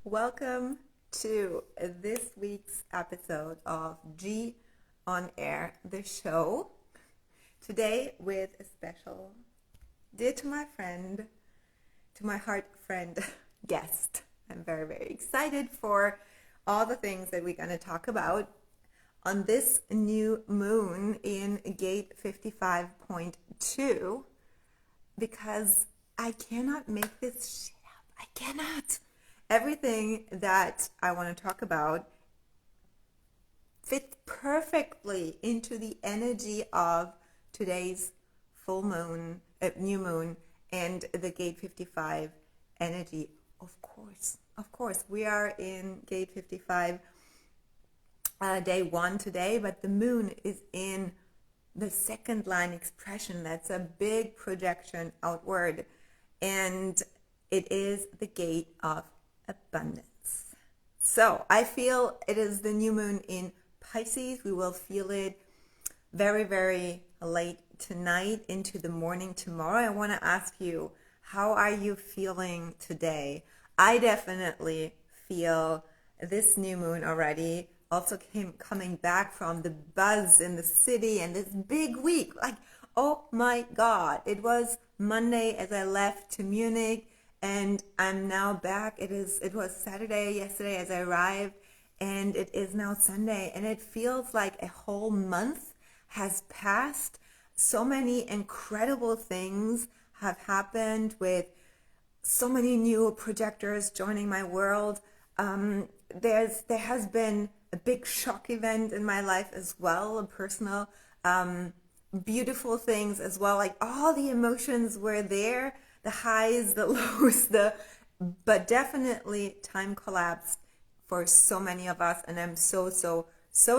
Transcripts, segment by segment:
Welcome to this week's episode of G on Air, the show. Today with a special, dear to my friend, to my heart friend, guest. I'm very, very excited for all the things that we're going to talk about on this new moon in gate 55.2 because I cannot make this shit up. I cannot. Everything that I want to talk about fits perfectly into the energy of today's full moon, new moon, and the gate 55 energy. Of course, we are in gate 55 day 1 today, but the moon is in the second line expression. That's a big projection outward, and it is the gate of abundance. So I feel it is the new moon in Pisces. We will feel it very, very late tonight into the morning tomorrow. I want to ask you, how are you feeling today? I definitely feel this new moon already. Also coming back from the buzz in the city and this big week. Like, oh my God, it was Monday as I left to Munich. And I'm now back. It was Saturday yesterday as I arrived, and it is now Sunday, and it feels like a whole month has passed. So many incredible things have happened with so many new projectors joining my world. There has been a big shock event in my life as well, a personal, beautiful things as well. Like all the emotions were there. The highs, the lows, but definitely time collapsed for so many of us, and I'm so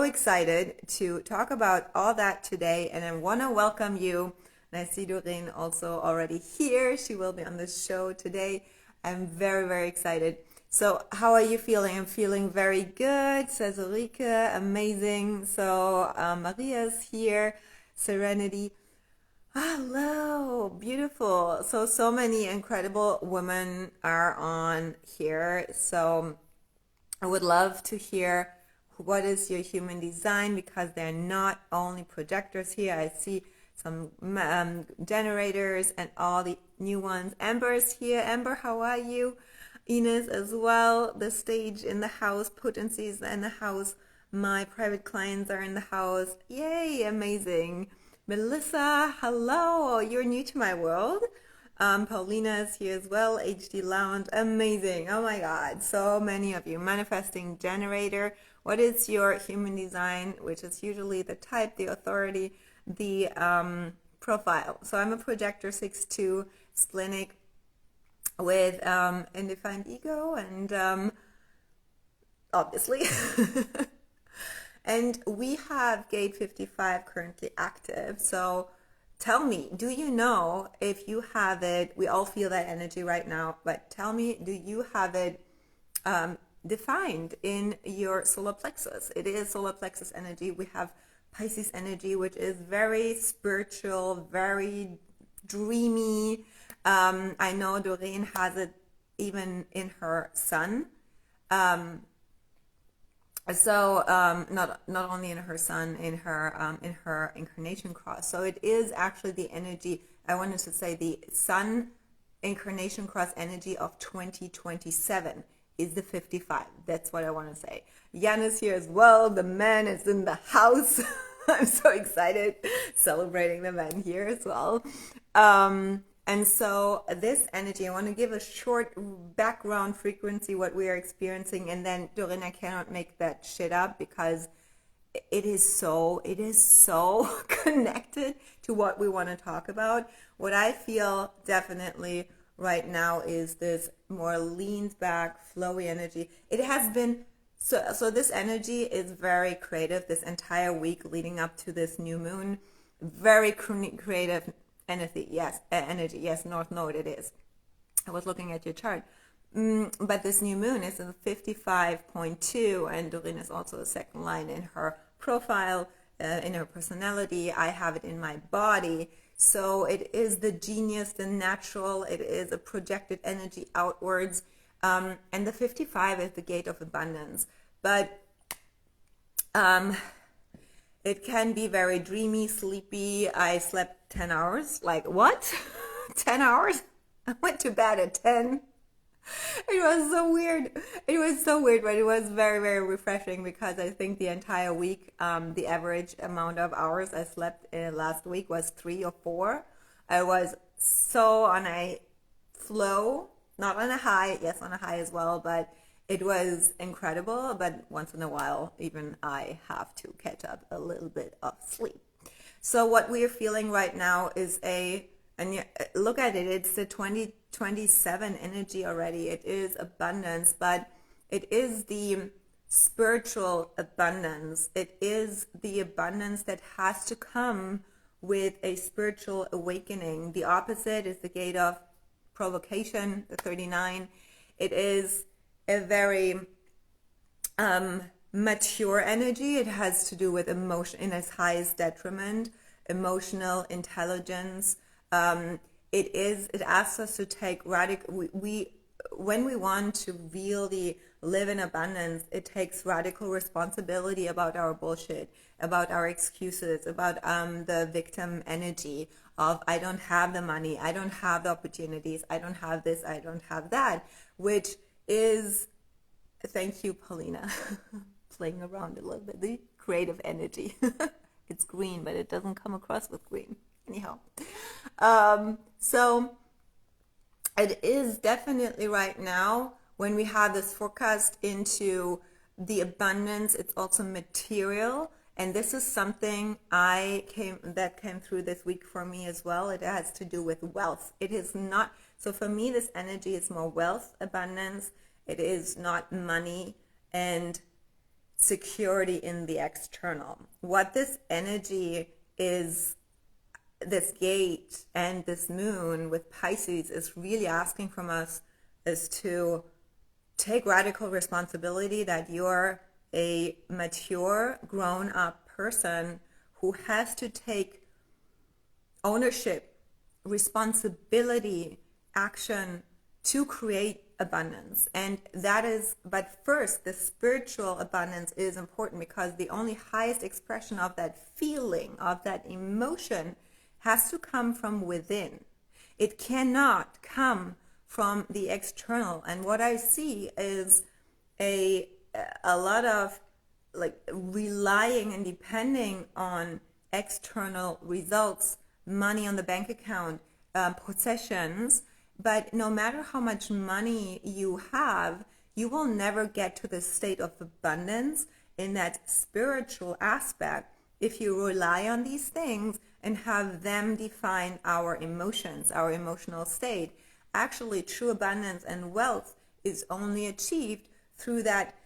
excited to talk about all that today. And I want to welcome you. And I see Doreen also already here. She will be on the show today. I'm very, very excited. So how are you feeling? I'm feeling very good, says Ulrike. Amazing. So Maria's here. Serenity. Hello, beautiful. So many incredible women are on here. So I would love to hear what is your human design, because they're not only projectors here. I see some generators and all the new ones. Amber's here. Amber, how are you? Ines as well. The stage in the house, potencies in the house. My private clients are in the house. Yay, amazing. Melissa, hello, you're new to my world. Paulina is here as well, HD Lounge, amazing. Oh my God, so many of you. Manifesting generator, what is your human design, which is usually the type, the authority, the profile. So I'm a projector 6'2", splenic with undefined ego and obviously. And we have gate 55 currently active. So tell me, do you know if you have it? We all feel that energy right now, but tell me, do you have it defined in your solar plexus? It is solar plexus energy. We have Pisces energy, which is very spiritual, very dreamy. I know Doreen has it even in her sun. So not only in her sun, in her incarnation cross. So it is actually the energy, I wanted to say the sun incarnation cross energy of 2027 is the 55. That's what I want to say. Jan is here as well. The man is in the house. I'm so excited celebrating the man here as well. And so this energy, I want to give a short background frequency, what we are experiencing. And then, Doreen, I cannot make that shit up because it is so connected to what we want to talk about. What I feel definitely right now is this more leaned back, flowy energy. It has been, so this energy is very creative this entire week leading up to this new moon. Very creative energy, yes, North Node it is. I was looking at your chart. But this new moon is in 55.2, and Doreen is also a second line in her profile, in her personality. I have it in my body. So it is the genius, the natural. It is a projected energy outwards. And the 55 is the gate of abundance. But it can be very dreamy, sleepy. I slept 10 hours. Like, what? 10 hours? I went to bed at 10. It was so weird. It was so weird, but it was very, very refreshing because I think the entire week, the average amount of hours I slept last week was 3 or 4. I was so on a flow, not on a high, yes, on a high as well, but it was incredible. But once in a while, even I have to catch up a little bit of sleep. So what we are feeling right now is and look at it, it's the 2027 energy already. It is abundance, but it is the spiritual abundance. It is the abundance that has to come with a spiritual awakening. The opposite is the gate of provocation, the 39. It is a very mature energy. It has to do with emotion in its highest detriment, emotional intelligence. It asks us to take radical, when we want to really live in abundance, it takes radical responsibility about our bullshit, about our excuses, about the victim energy of I don't have the money, I don't have the opportunities, I don't have this, I don't have that, which is, thank you, Paulina, playing around a little bit, the creative energy. It's green, but it doesn't come across with green. Anyhow, so it is definitely right now when we have this forecast into the abundance, it's also material. And this is something that came through this week for me as well. It has to do with wealth. It is not, so for me, this energy is more wealth, abundance. It is not money and security in the external. What this energy is, this gate and this moon with Pisces is really asking from us is to take radical responsibility that you're a mature, grown-up person who has to take ownership, responsibility, action to create abundance. And that is, but first, the spiritual abundance is important because the only highest expression of that feeling, of that emotion, has to come from within. It cannot come from the external. And what I see is a lot of like relying and depending on external results, money on the bank account, possessions. But no matter how much money you have, you will never get to the state of abundance in that spiritual aspect if you rely on these things and have them define our emotions, our emotional state. Actually, true abundance and wealth is only achieved through that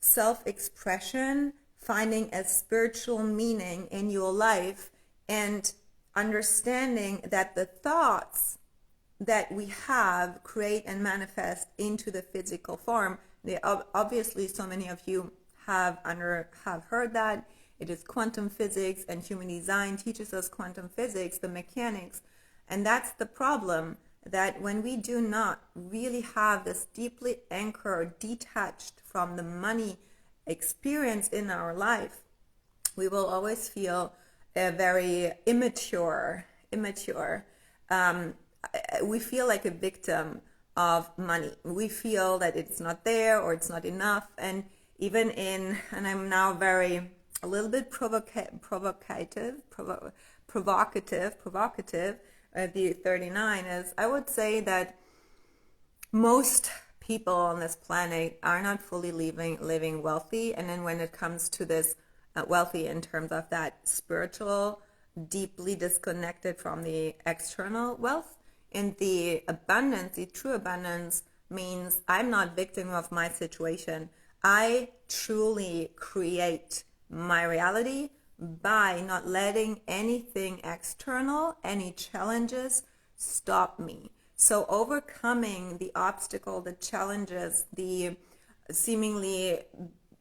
self-expression, finding a spiritual meaning in your life, and understanding that the thoughts that we have create and manifest into the physical form. Obviously, so many of you have heard that. It is quantum physics, and human design teaches us quantum physics, the mechanics. And that's the problem, that when we do not really have this deeply anchored, detached from the money experience in our life, we will always feel very immature. We feel like a victim of money. We feel that it's not there or it's not enough. And even and I'm now a little bit provocative, the 39 is, I would say that most people on this planet are not fully living wealthy. And then when it comes to this wealthy in terms of that spiritual, deeply disconnected from the external wealth, and the abundance, the true abundance means I'm not victim of my situation. I truly create my reality by not letting anything external, any challenges, stop me. So overcoming the obstacle, the challenges, the seemingly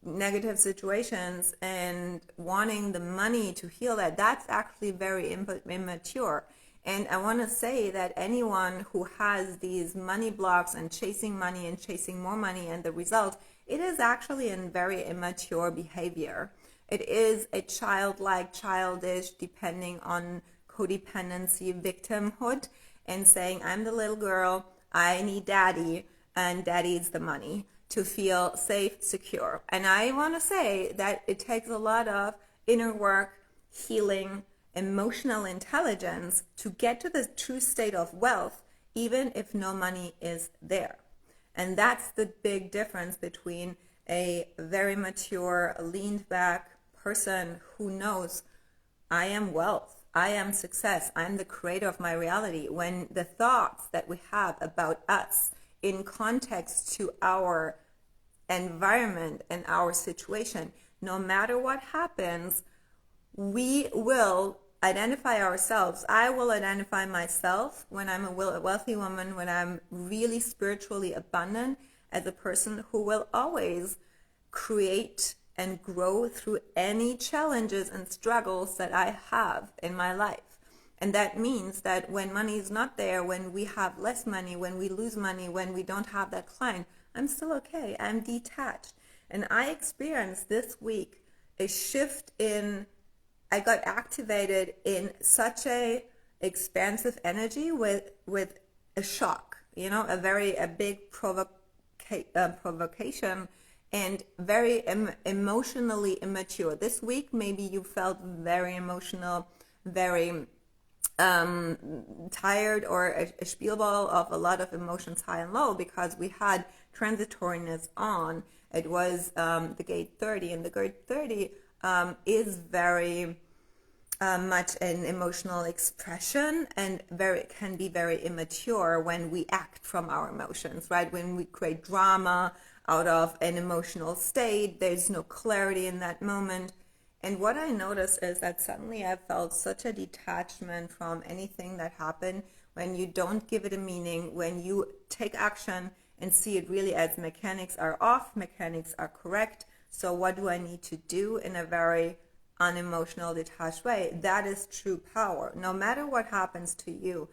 negative situations and wanting the money to heal that, that's actually very immature. And I want to say that anyone who has these money blocks and chasing money and chasing more money, and the result, it is actually a very immature behavior. It is a childlike, childish, depending on codependency, victimhood, and saying, I'm the little girl, I need daddy, and daddy is the money to feel safe, secure. And I want to say that it takes a lot of inner work, healing, emotional intelligence to get to the true state of wealth, even if no money is there. And that's the big difference between a very mature, leaned back person who knows, I am wealth, I am success, I'm the creator of my reality. When the thoughts that we have about us in context to our environment and our situation, no matter what happens, we will identify ourselves. I will identify myself when I'm a wealthy woman, when I'm really spiritually abundant, as a person who will always create and grow through any challenges and struggles that I have in my life. And that means that when money is not there, when we have less money, when we lose money, when we don't have that client, I'm still okay. I'm detached. And I experienced this week a shift in, I got activated in such a expansive energy with a shock, a big provocation, and very emotionally immature. This week, maybe you felt very emotional, very tired, or a spielball of a lot of emotions, high and low, because we had transitoriness on. It was the gate 30, and the gate 30 is very much an emotional expression, and can be very immature when we act from our emotions, right? When we create drama out of an emotional state, there's no clarity in that moment. And what I noticed is that suddenly I felt such a detachment from anything that happened when you don't give it a meaning, when you take action and see it really as mechanics are off, mechanics are correct. So what do I need to do in a very unemotional, detached way? That is true power. No matter what happens to you,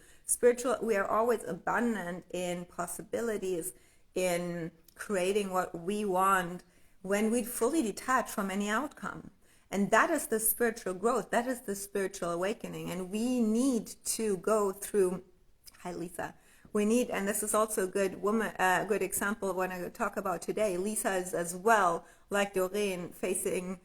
we are always abundant in possibilities, in creating what we want when we fully detach from any outcome. And that is the spiritual growth. That is the spiritual awakening. And we need to go through, hi Lisa, we need, and this is also a good example of what I talk about today. Lisa is as well, like Doreen, facing,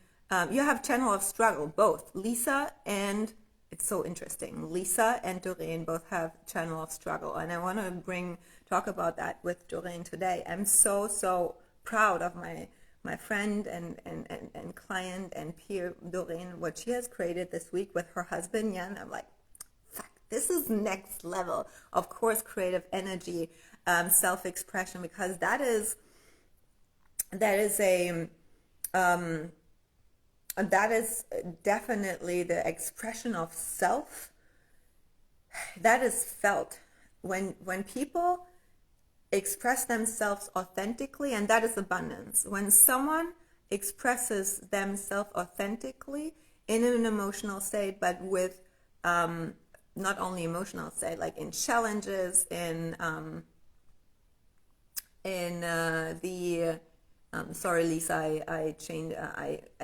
you have channel of struggle, both. Lisa and, it's so interesting, Lisa and Doreen both have channel of struggle. And I want to talk about that with Doreen today. I'm so proud of my friend and client and peer Doreen, what she has created this week with her husband Jan. I'm like, fuck, this is next level. Of course, creative energy, self-expression, because that is definitely the expression of self that is felt when people express themselves authentically, and that is abundance. When someone expresses themselves authentically in an emotional state, but with not only emotional state, like in challenges, in sorry Lisa, I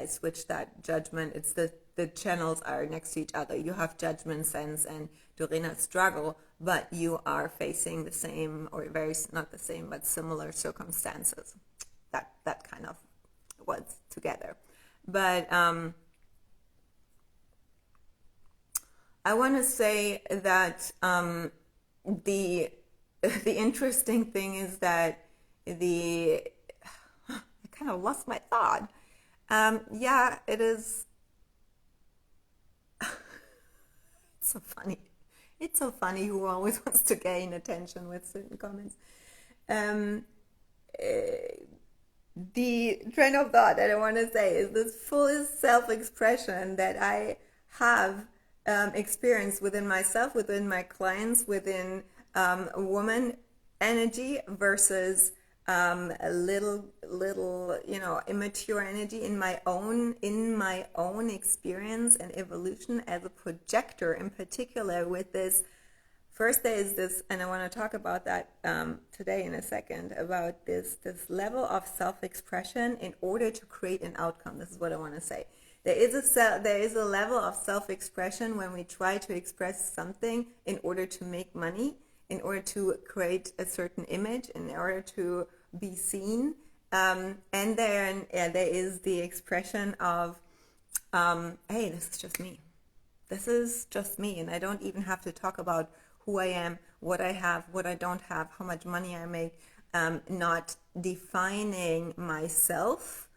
switched that judgment. It's the channels are next to each other. You have judgment, sense, and Doreen struggle, but you are facing the same, or very, not the same, but similar circumstances. That kind of was together. But I want to say that the interesting thing is that I kind of lost my thought. Yeah, it is. It's so funny. It's so funny who always wants to gain attention with certain comments. The train of thought that I want to say is this full self-expression that I have experienced within myself, within my clients, within woman energy versus a little, immature energy in my own experience and evolution as a projector, in particular with this. First, there is this, and I want to talk about that today in a second, about this level of self-expression in order to create an outcome. This is what I want to say. There is a level of self-expression when we try to express something in order to make money, in order to create a certain image, in order to be seen. And then there is the expression of, hey, this is just me. This is just me, and I don't even have to talk about who I am, what I have, what I don't have, how much money I make, not defining myself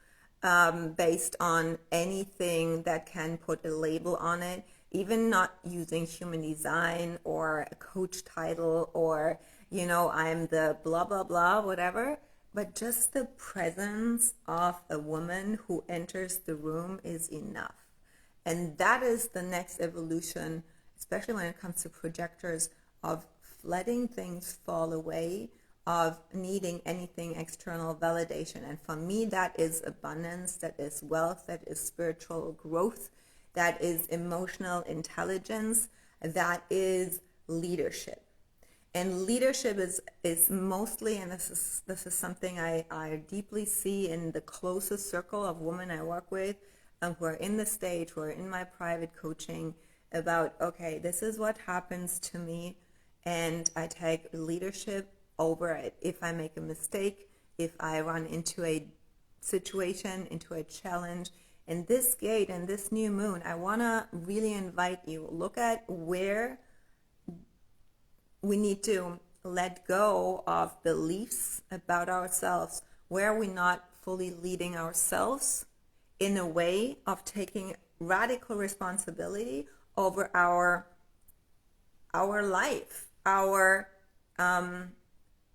based on anything that can put a label on it, even not using human design or a coach title or, I'm the blah, blah, blah, whatever. But just the presence of a woman who enters the room is enough. And that is the next evolution, especially when it comes to projectors, of letting things fall away, of needing anything external validation. And for me, that is abundance, that is wealth, that is spiritual growth, that is emotional intelligence, that is leadership. And leadership is mostly, and this is something I deeply see in the closest circle of women I work with, who are in the stage, who are in my private coaching, about, okay, this is what happens to me, and I take leadership over it. If I make a mistake, if I run into a situation, into a challenge, in this gate and this new moon, I want to really invite you, look at where we need to let go of beliefs about ourselves, where we're not fully leading ourselves in a way of taking radical responsibility over our life, our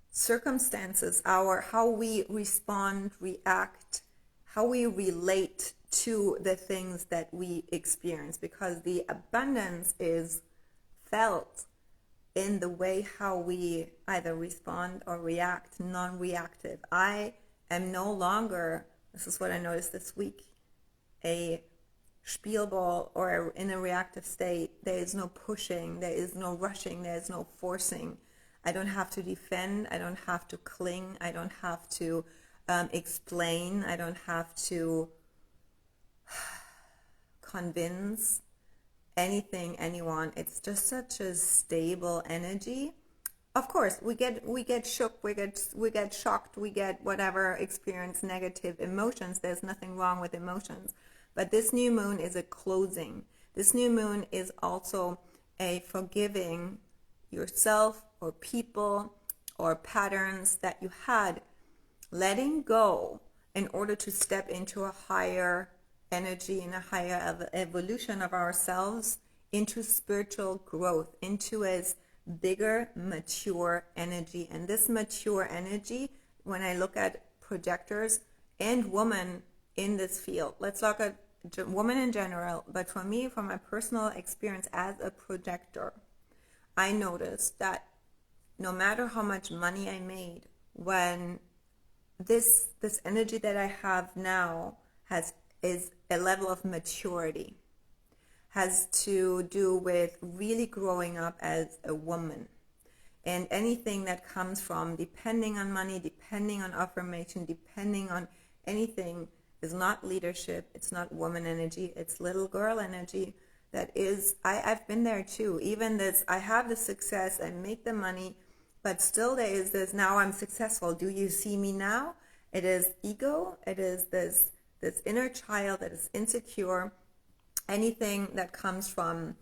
circumstances, how we respond, react, how we relate to the things that we experience, because the abundance is felt in the way how we either respond or react, non-reactive. I am no longer, this is what I noticed this week, a spielball or in a reactive state. There is no pushing, there is no rushing, there is no forcing. I don't have to defend, I don't have to cling, I don't have to explain, I don't have to convince anyone. It's just such a stable energy. Of course, we get shook, we get shocked, we get whatever, experience negative emotions. There's nothing wrong with emotions. But this new moon is a closing. This new moon is also a forgiving yourself or people or patterns that you had, letting go in order to step into a higher energy and a higher evolution of ourselves, into spiritual growth, into a bigger, mature energy. And this mature energy, when I look at projectors and women in this field, let's look at women in general, but for me, from my personal experience as a projector, I noticed that no matter how much money I made, when this energy that I have now is a level of maturity, has to do with really growing up as a woman. And anything that comes from depending on money, depending on affirmation, depending on anything is not leadership, it's not woman energy, it's little girl energy. That is, I've been there too. Even this, I have the success, I make the money, but still there is this, now I'm successful, do you see me now? It is ego, it is this inner child that is insecure. Anything that comes from,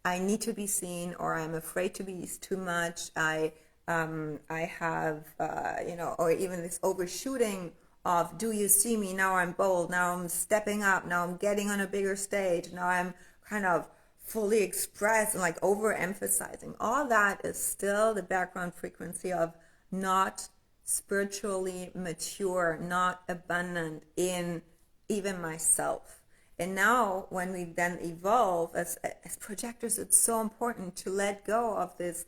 I need to be seen, or I'm afraid to be too much, I have, or even this overshooting of, do you see me? Now I'm bold, now I'm stepping up, now I'm getting on a bigger stage, now I'm kind of fully expressed and like overemphasizing. All that is still the background frequency of not spiritually mature, not abundant in even myself. And now when we then evolve as projectors, it's so important to let go of this,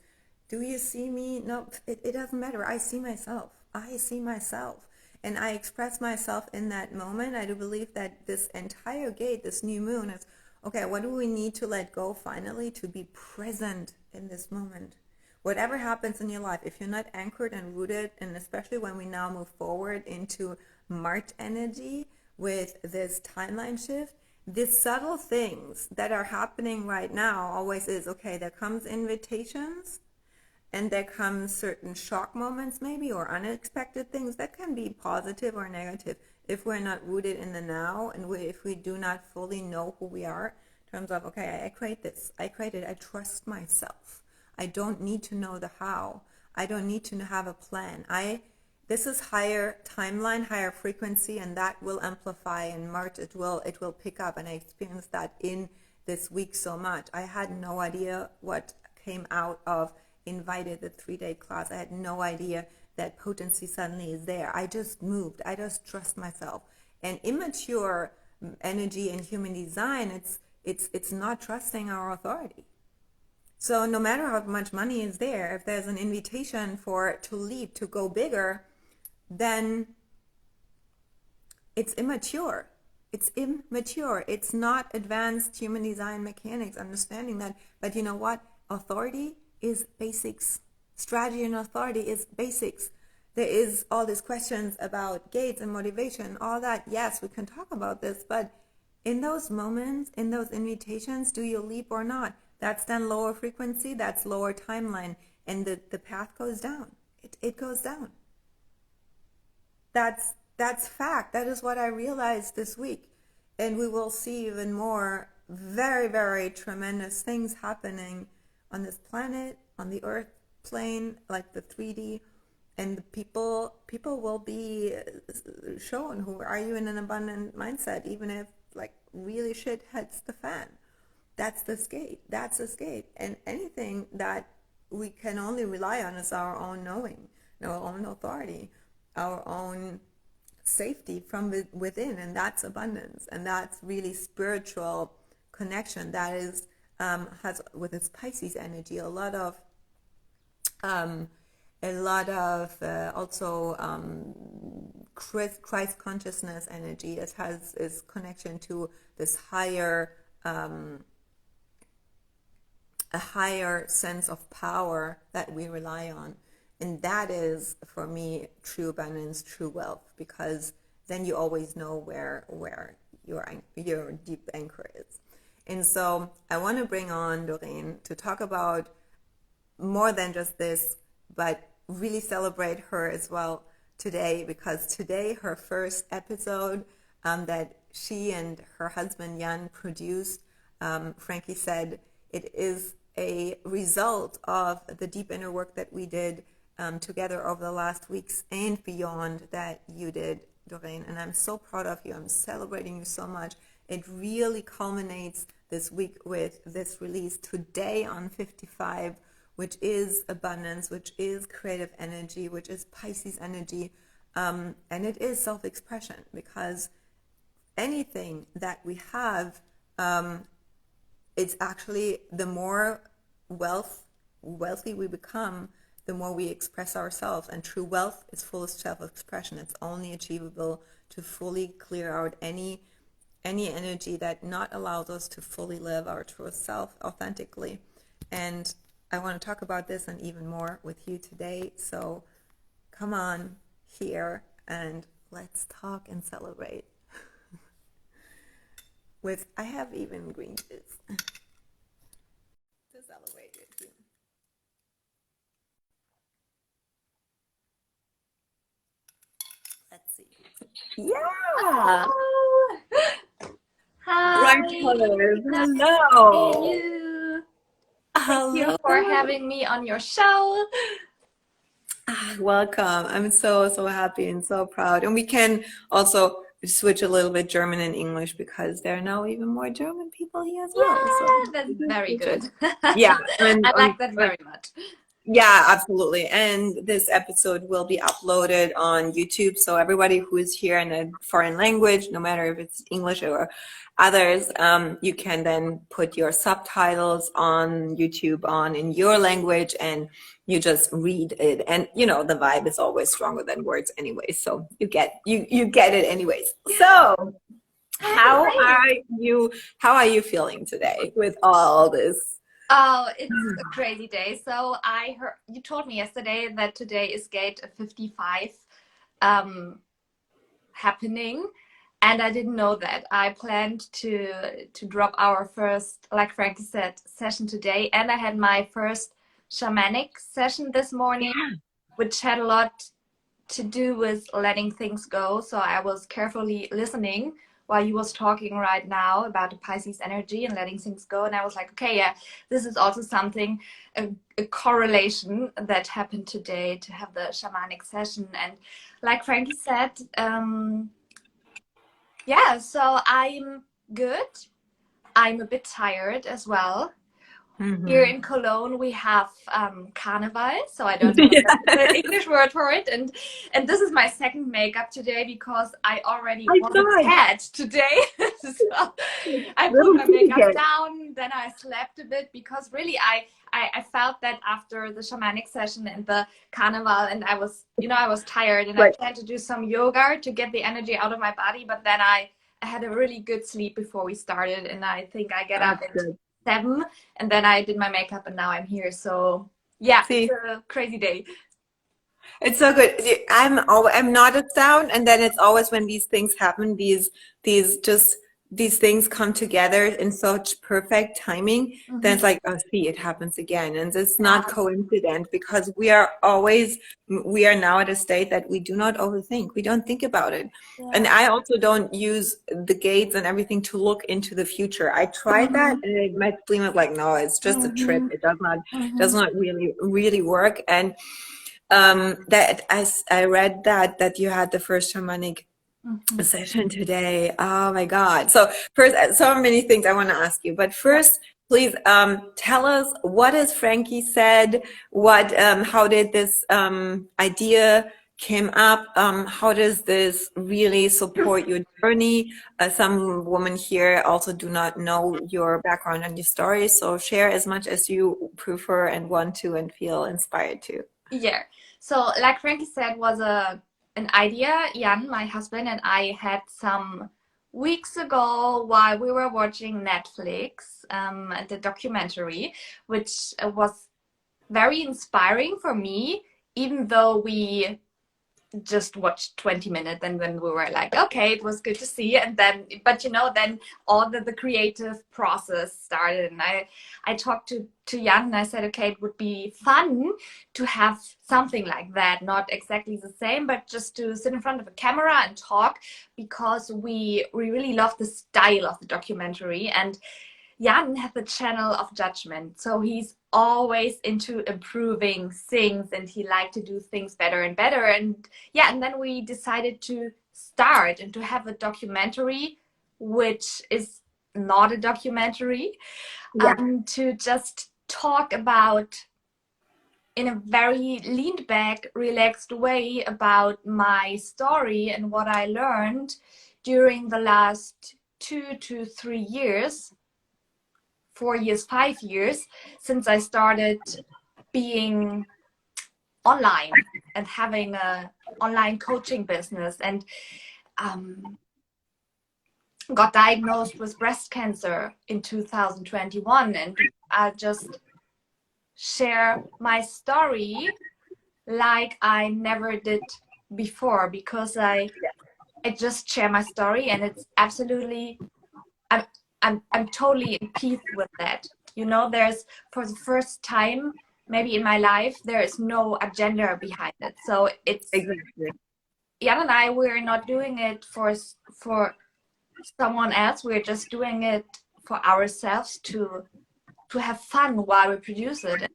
do you see me? No, it doesn't matter. I see myself. I see myself and I express myself in that moment. I do believe that this entire gate, this new moon, is okay. What do we need to let go finally to be present in this moment? Whatever happens in your life, if you're not anchored and rooted, and especially when we now move forward into March energy with this timeline shift, these subtle things that are happening right now always is, okay, there comes invitations and there comes certain shock moments maybe, or unexpected things that can be positive or negative if we're not rooted in the now, and if we do not fully know who we are in terms of, okay, I create this, I created, I trust myself. I don't need to know the how. I don't need to have a plan. This is higher timeline, higher frequency, and that will amplify in March. It will pick up, and I experienced that in this week so much. I had no idea what came out of invited the 3-day class. I had no idea that potency suddenly is there. I just moved. I just trust myself. And immature energy in human design, it's not trusting our authority. So no matter how much money is there, if there's an invitation for it to leap, to go bigger, then it's immature. It's immature. It's not advanced human design mechanics, understanding that. But you know what? Authority is basics. Strategy and authority is basics. There is all these questions about gates and motivation, all that. Yes, we can talk about this, but in those moments, in those invitations, do you leap or not? That's then lower frequency, that's lower timeline, and the path goes down. It goes down. That's fact. That is what I realized this week. And we will see even more very, very tremendous things happening on this planet, on the earth plane, like the 3D, and the people will be shown who are you in an abundant mindset, even if like really shit hits the fan. That's the skate. That's the skate. And anything that we can only rely on is our own knowing, our own authority, our own safety from within, and that's abundance, and that's really spiritual connection. That is has with its Pisces energy a lot of also Christ consciousness energy. It has its connection to this higher a higher sense of power that we rely on. And that is, for me, true abundance, true wealth, because then you always know where your deep anchor is. And so I want to bring on Doreen to talk about more than just this, but really celebrate her as well today, because today her first episode that she and her husband Jan produced, Frankie said it is a result of the deep inner work that we did together over the last weeks and beyond that you did, Doreen. And I'm so proud of you. I'm celebrating you so much. It really culminates this week with this release today on 55, which is abundance, which is creative energy, which is Pisces energy, and it is self-expression, because anything that we have, it's actually the more wealthy we become, the more we express ourselves. And true wealth is full of self-expression. It's only achievable to fully clear out any energy that not allows us to fully live our true self authentically. And I want to talk about this and even more with you today. So come on here and let's talk and celebrate. I have even green juice to celebrate with you. Let's see. Yeah. Hi. Bright colors. Nice Hello. to meet you. Hello. Thank you for having me on your show. Welcome. I'm so happy and so proud. And we can also switch a little bit German and English, because there are now even more German people here as well. Yeah, So that's very good. yeah, I like that very much. Yeah, absolutely. And this episode will be uploaded on YouTube. So everybody who is here in a foreign language, no matter if it's English or others, you can then put your subtitles on YouTube on in your language and you just read it. And you know, the vibe is always stronger than words anyway. So you get it anyways. So how Great. are how are you feeling today with all this? Oh, it's a crazy day. So I heard you told me yesterday that today is gate 55 um, happening, and I didn't know that. I planned to drop our first, like Frankie said, session today, and I had my first shamanic session this morning, which had a lot to do with letting things go. So I was carefully listening while you was talking right now about the Pisces energy and letting things go. And I was like, okay, yeah, this is also something, a correlation that happened today to have the shamanic session. And like Frankie said, yeah, so I'm good. I'm a bit tired as well. Here Mhm. in Cologne, we have Carnival, so I don't know the English word for it. And this is my second makeup today because I already I was saw it. sad today. So I put Little my makeup ticket. down, then I slept a bit because really I felt that after the shamanic session and the Carnival, and I was, I was tired and I Right. planned to do some yoga to get the energy out of my body, but then I had a really good sleep before we started, and I think I get up That's at good. 7, and then I did my makeup and now I'm here. So yeah, it's See, a crazy day. it's so good. See, I'm not a sound, and then it's always when these things happen, these things come together in such perfect timing. Then Mhm. it's like, oh, see, it happens again, and it's not Yeah. coincident because we are now at a state that we do not overthink. We don't think about it, and Yeah. I also don't use the gates and everything to look into the future. I tried that, Mhm. and my spleen was like, no, it's just a trip. Mhm. It does Mhm. not really work, and that I read that you had the first shamanic Mhm. session today. Oh my God. So first, so many things I want to ask you, but Yeah. first, please tell us what has Frankie said? How did this idea came up? How does this really support your journey? Some women here also do not know your background and your story, so share as much as you prefer and want to and feel inspired to. Yeah. So like Frankie said, was a an idea Jan, my husband, and I had some weeks ago while we were watching Netflix, the documentary, which was very inspiring for me, even though we just watched 20 minutes and then we were like, okay, it was good to see. And then, but then all the creative process started. And I talked to Jan and I said, okay, it would be fun to have something like that, not exactly the same, but just to sit in front of a camera and talk, because we really love the style of the documentary. And Jan has a channel of judgment, so he's always into improving things and he liked to do things better and better. And yeah, and then we decided to start and to have a documentary, which is not a documentary, Yeah. to just talk about in a very leaned back, relaxed way about my story and what I learned during the last 2 to 3 years, 4 years, 5 years since I started being online and having a online coaching business, and um, got diagnosed with breast cancer in 2021. And I just share my story like I never did before, because I just share my story and it's absolutely, I'm I'm totally in peace with that. There's, for the first time maybe in my life, there is no agenda behind it. So it's Exactly. Jan and I, we're not doing it for someone else. We're just doing it for ourselves to have fun while we produce it.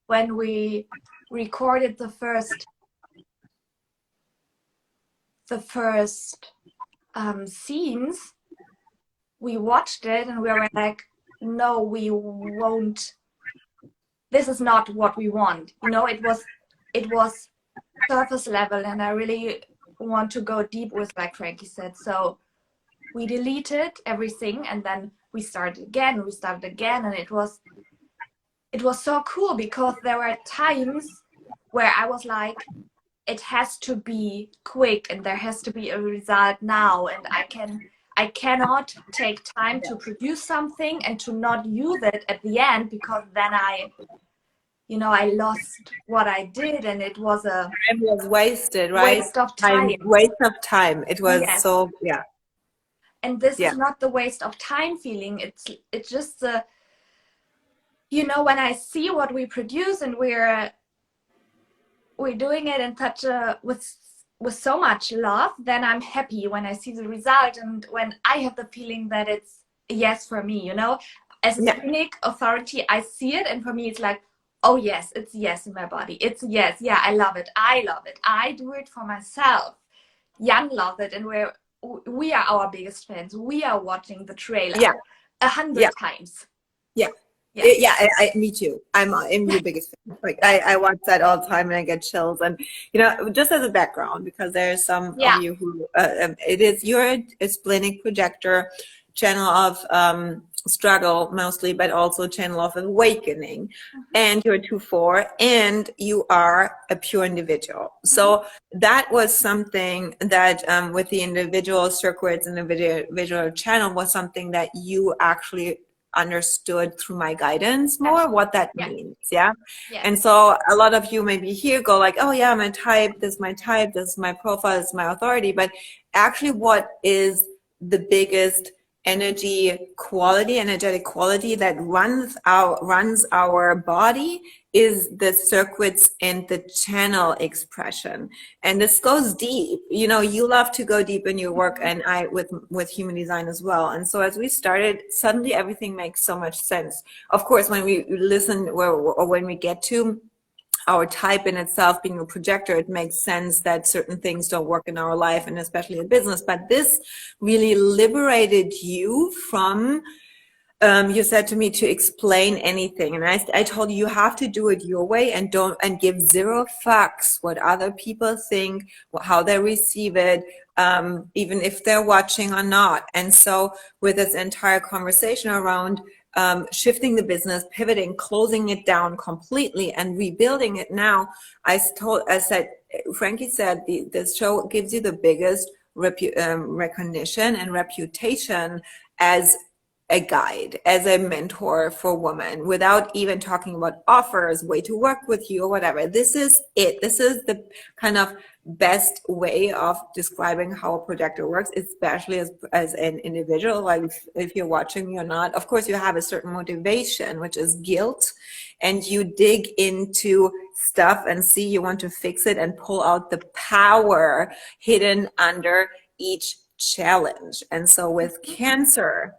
When we recorded the first scenes, we watched it and we were like, no, we won't this is not what we want. You know, it was surface level, and I really want to go deep with, like Frankie said. So we deleted everything, and then we started again, and it was so cool, because there were times where I was like, it has to be quick and there has to be a result now, and I cannot take time to produce something and to not use it at the end, because then I lost what I did, and it was a Time was wasted, right? waste of time. Waste of time. It was Yes. so, yeah. And this Yeah. is not the waste of time feeling. It's just the, when I see what we produce, and we're doing it in such a with so much love, then I'm happy when I see the result, and when I have the feeling that it's a yes for me, as a clinic authority, I see it, and for me it's like, oh yes, it's yes in my body, it's yes, yeah, I love it, I do it for myself. Jan loves it, and we are our biggest fans. We are watching the trailer 100 times. Me too. I'm your biggest fan. Like I watch that all the time, and I get chills. And just as a background, because there's some of you who you're a splenic projector, channel of struggle mostly, but also channel of awakening, and you're 2/4, and you are a pure individual. So that was something that with the individual circuits and the individual channel was something that you actually understood through my guidance more, what that means. And so a lot of you maybe here go like, oh yeah, my type, this is my type, this is my profile, this is my authority. But actually what is the biggest energetic quality that runs our body is the circuits and the channel expression. And this goes deep. You love to go deep in your work, and I with human design as well. And so as we started, suddenly everything makes so much sense. Of course, when we listen, or when we get to our type in itself being a projector, it makes sense that certain things don't work in our life, and especially in business. But this really liberated you from, you said to me, to explain anything. And I told you have to do it your way, and give zero fucks what other people think, how they receive it, even if they're watching or not. And so with this entire conversation around shifting the business, pivoting, closing it down completely, and rebuilding it now, Frankie said, this show gives you the biggest recognition and reputation as a guide, as a mentor for women, without even talking about offers, way to work with you, or whatever. This is it. This is the kind of best way of describing how a projector works, especially as an individual. Like if you're watching me or not, of course you have a certain motivation, which is guilt, and you dig into stuff and see you want to fix it and pull out the power hidden under each challenge. And so with Cancer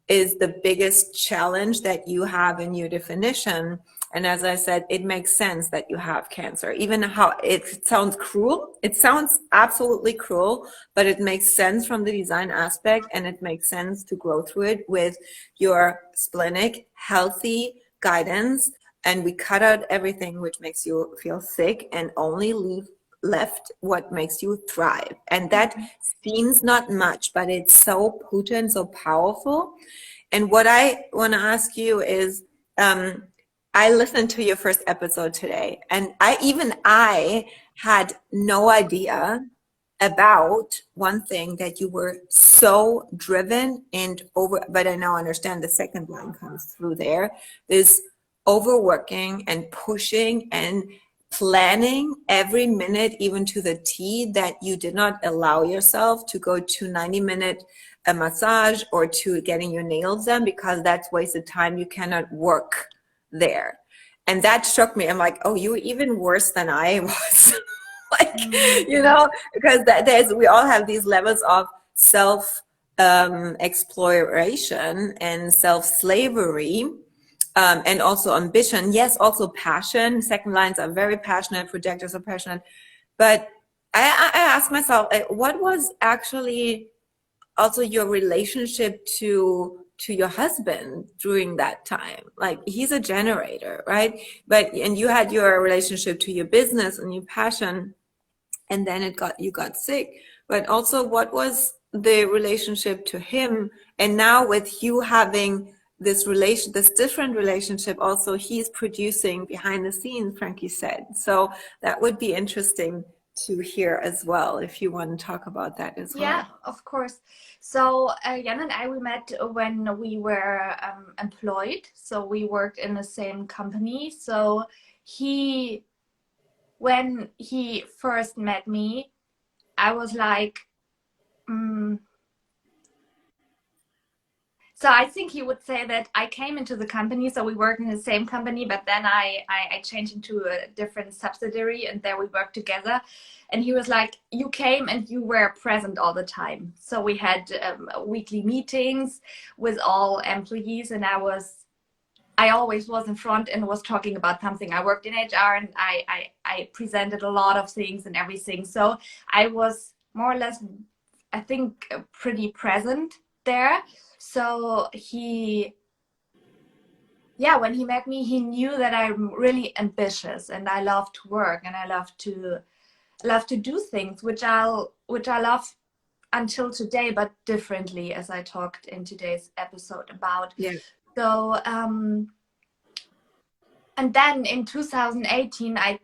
is the biggest challenge that you have in your definition. And as I said, it makes sense that you have Cancer. Even how it sounds cruel, it sounds absolutely cruel, but it makes sense from the design aspect, and it makes sense to grow through it with your splenic, healthy guidance. And we cut out everything which makes you feel sick, and only leave left what makes you thrive. And that seems not much, but it's so potent, so powerful. And what I want to ask you is, I listened to your first episode today, and I had no idea about one thing, that you were so driven and over, but I now understand the second line comes through there, this overworking and pushing and planning every minute, even to the T, that you did not allow yourself to go to 90-minute a massage or to getting your nails done, because that's wasted time. You cannot work there. And that shook me. I'm like, oh, you were even worse than I was. Because we all have these levels of self exploration and self-slavery. And also ambition, yes, also passion. Second lines are very passionate, projectors are passionate. But I asked myself, what was actually also your relationship to to your husband during that time? Like, he's a generator, right? And you had your relationship to your business and your passion, and then you got sick. But also, what was the relationship to him? And now with you having this different relationship, also he's producing behind the scenes, Frankie said. So that would be interesting to hear as well, if you want to talk about that as Yeah, well. of course. So Jan and I, we met when we were employed. So we worked in the same company. So he, when he first met me, I was like, mm, so I think he would say that I came into the company, so we worked in the same company, but then I changed into a different subsidiary, and there we worked together. And he was like, you came and you were present all the time. So we had weekly meetings with all employees, and I always was in front and was talking about something. I worked in HR, and I presented a lot of things and everything. So I was more or less, I think, pretty present there. So when he met me, he knew that I'm really ambitious and I love to work and I love to do things which I love until today, but differently, as I talked in today's episode about. Yeah. So and then in 2018, I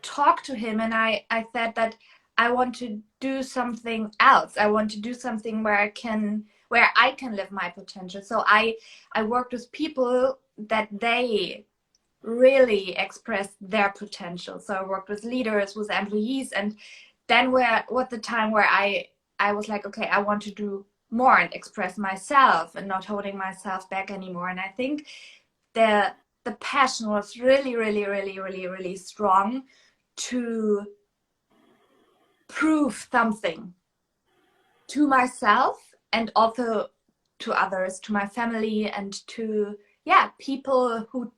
talked to him and I said that I want to do something else. I want to do something where I can live my potential. So I worked with people that they really expressed their potential. So I worked with leaders, with employees, and then what the time where I was like, okay, I want to do more and express myself and not holding myself back anymore. And I think the passion was really, really, really, really, really strong to prove something to myself and also to others, to my family, and to people who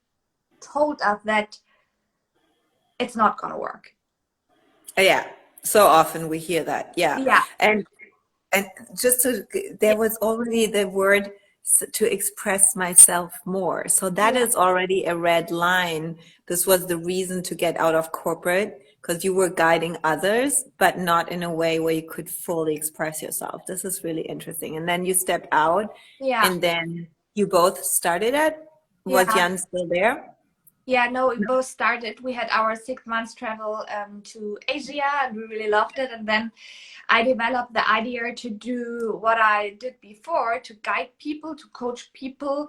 told us that it's not gonna work. Yeah. So often we hear that. Yeah. Yeah, And there was already the word to express myself more. So that yeah, is already a red line. This was the reason to get out of corporate, because you were guiding others, but not in a way where you could fully express yourself. This is really interesting. And then you stepped out, yeah, and then you both started it. Was yeah. Jan still there? Yeah, no, we both started. We had our 6 months travel to Asia, and we really loved it. And then I developed the idea to do what I did before, to guide people, to coach people,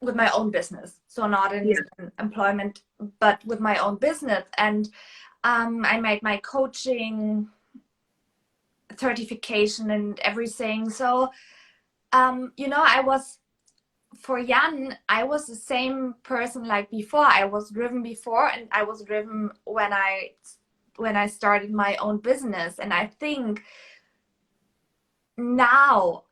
with my own business. So not in employment, but with my own business. And I made my coaching certification and everything. So, for Jan, I was the same person like before. I was driven before, and I was driven when I started my own business. And I think now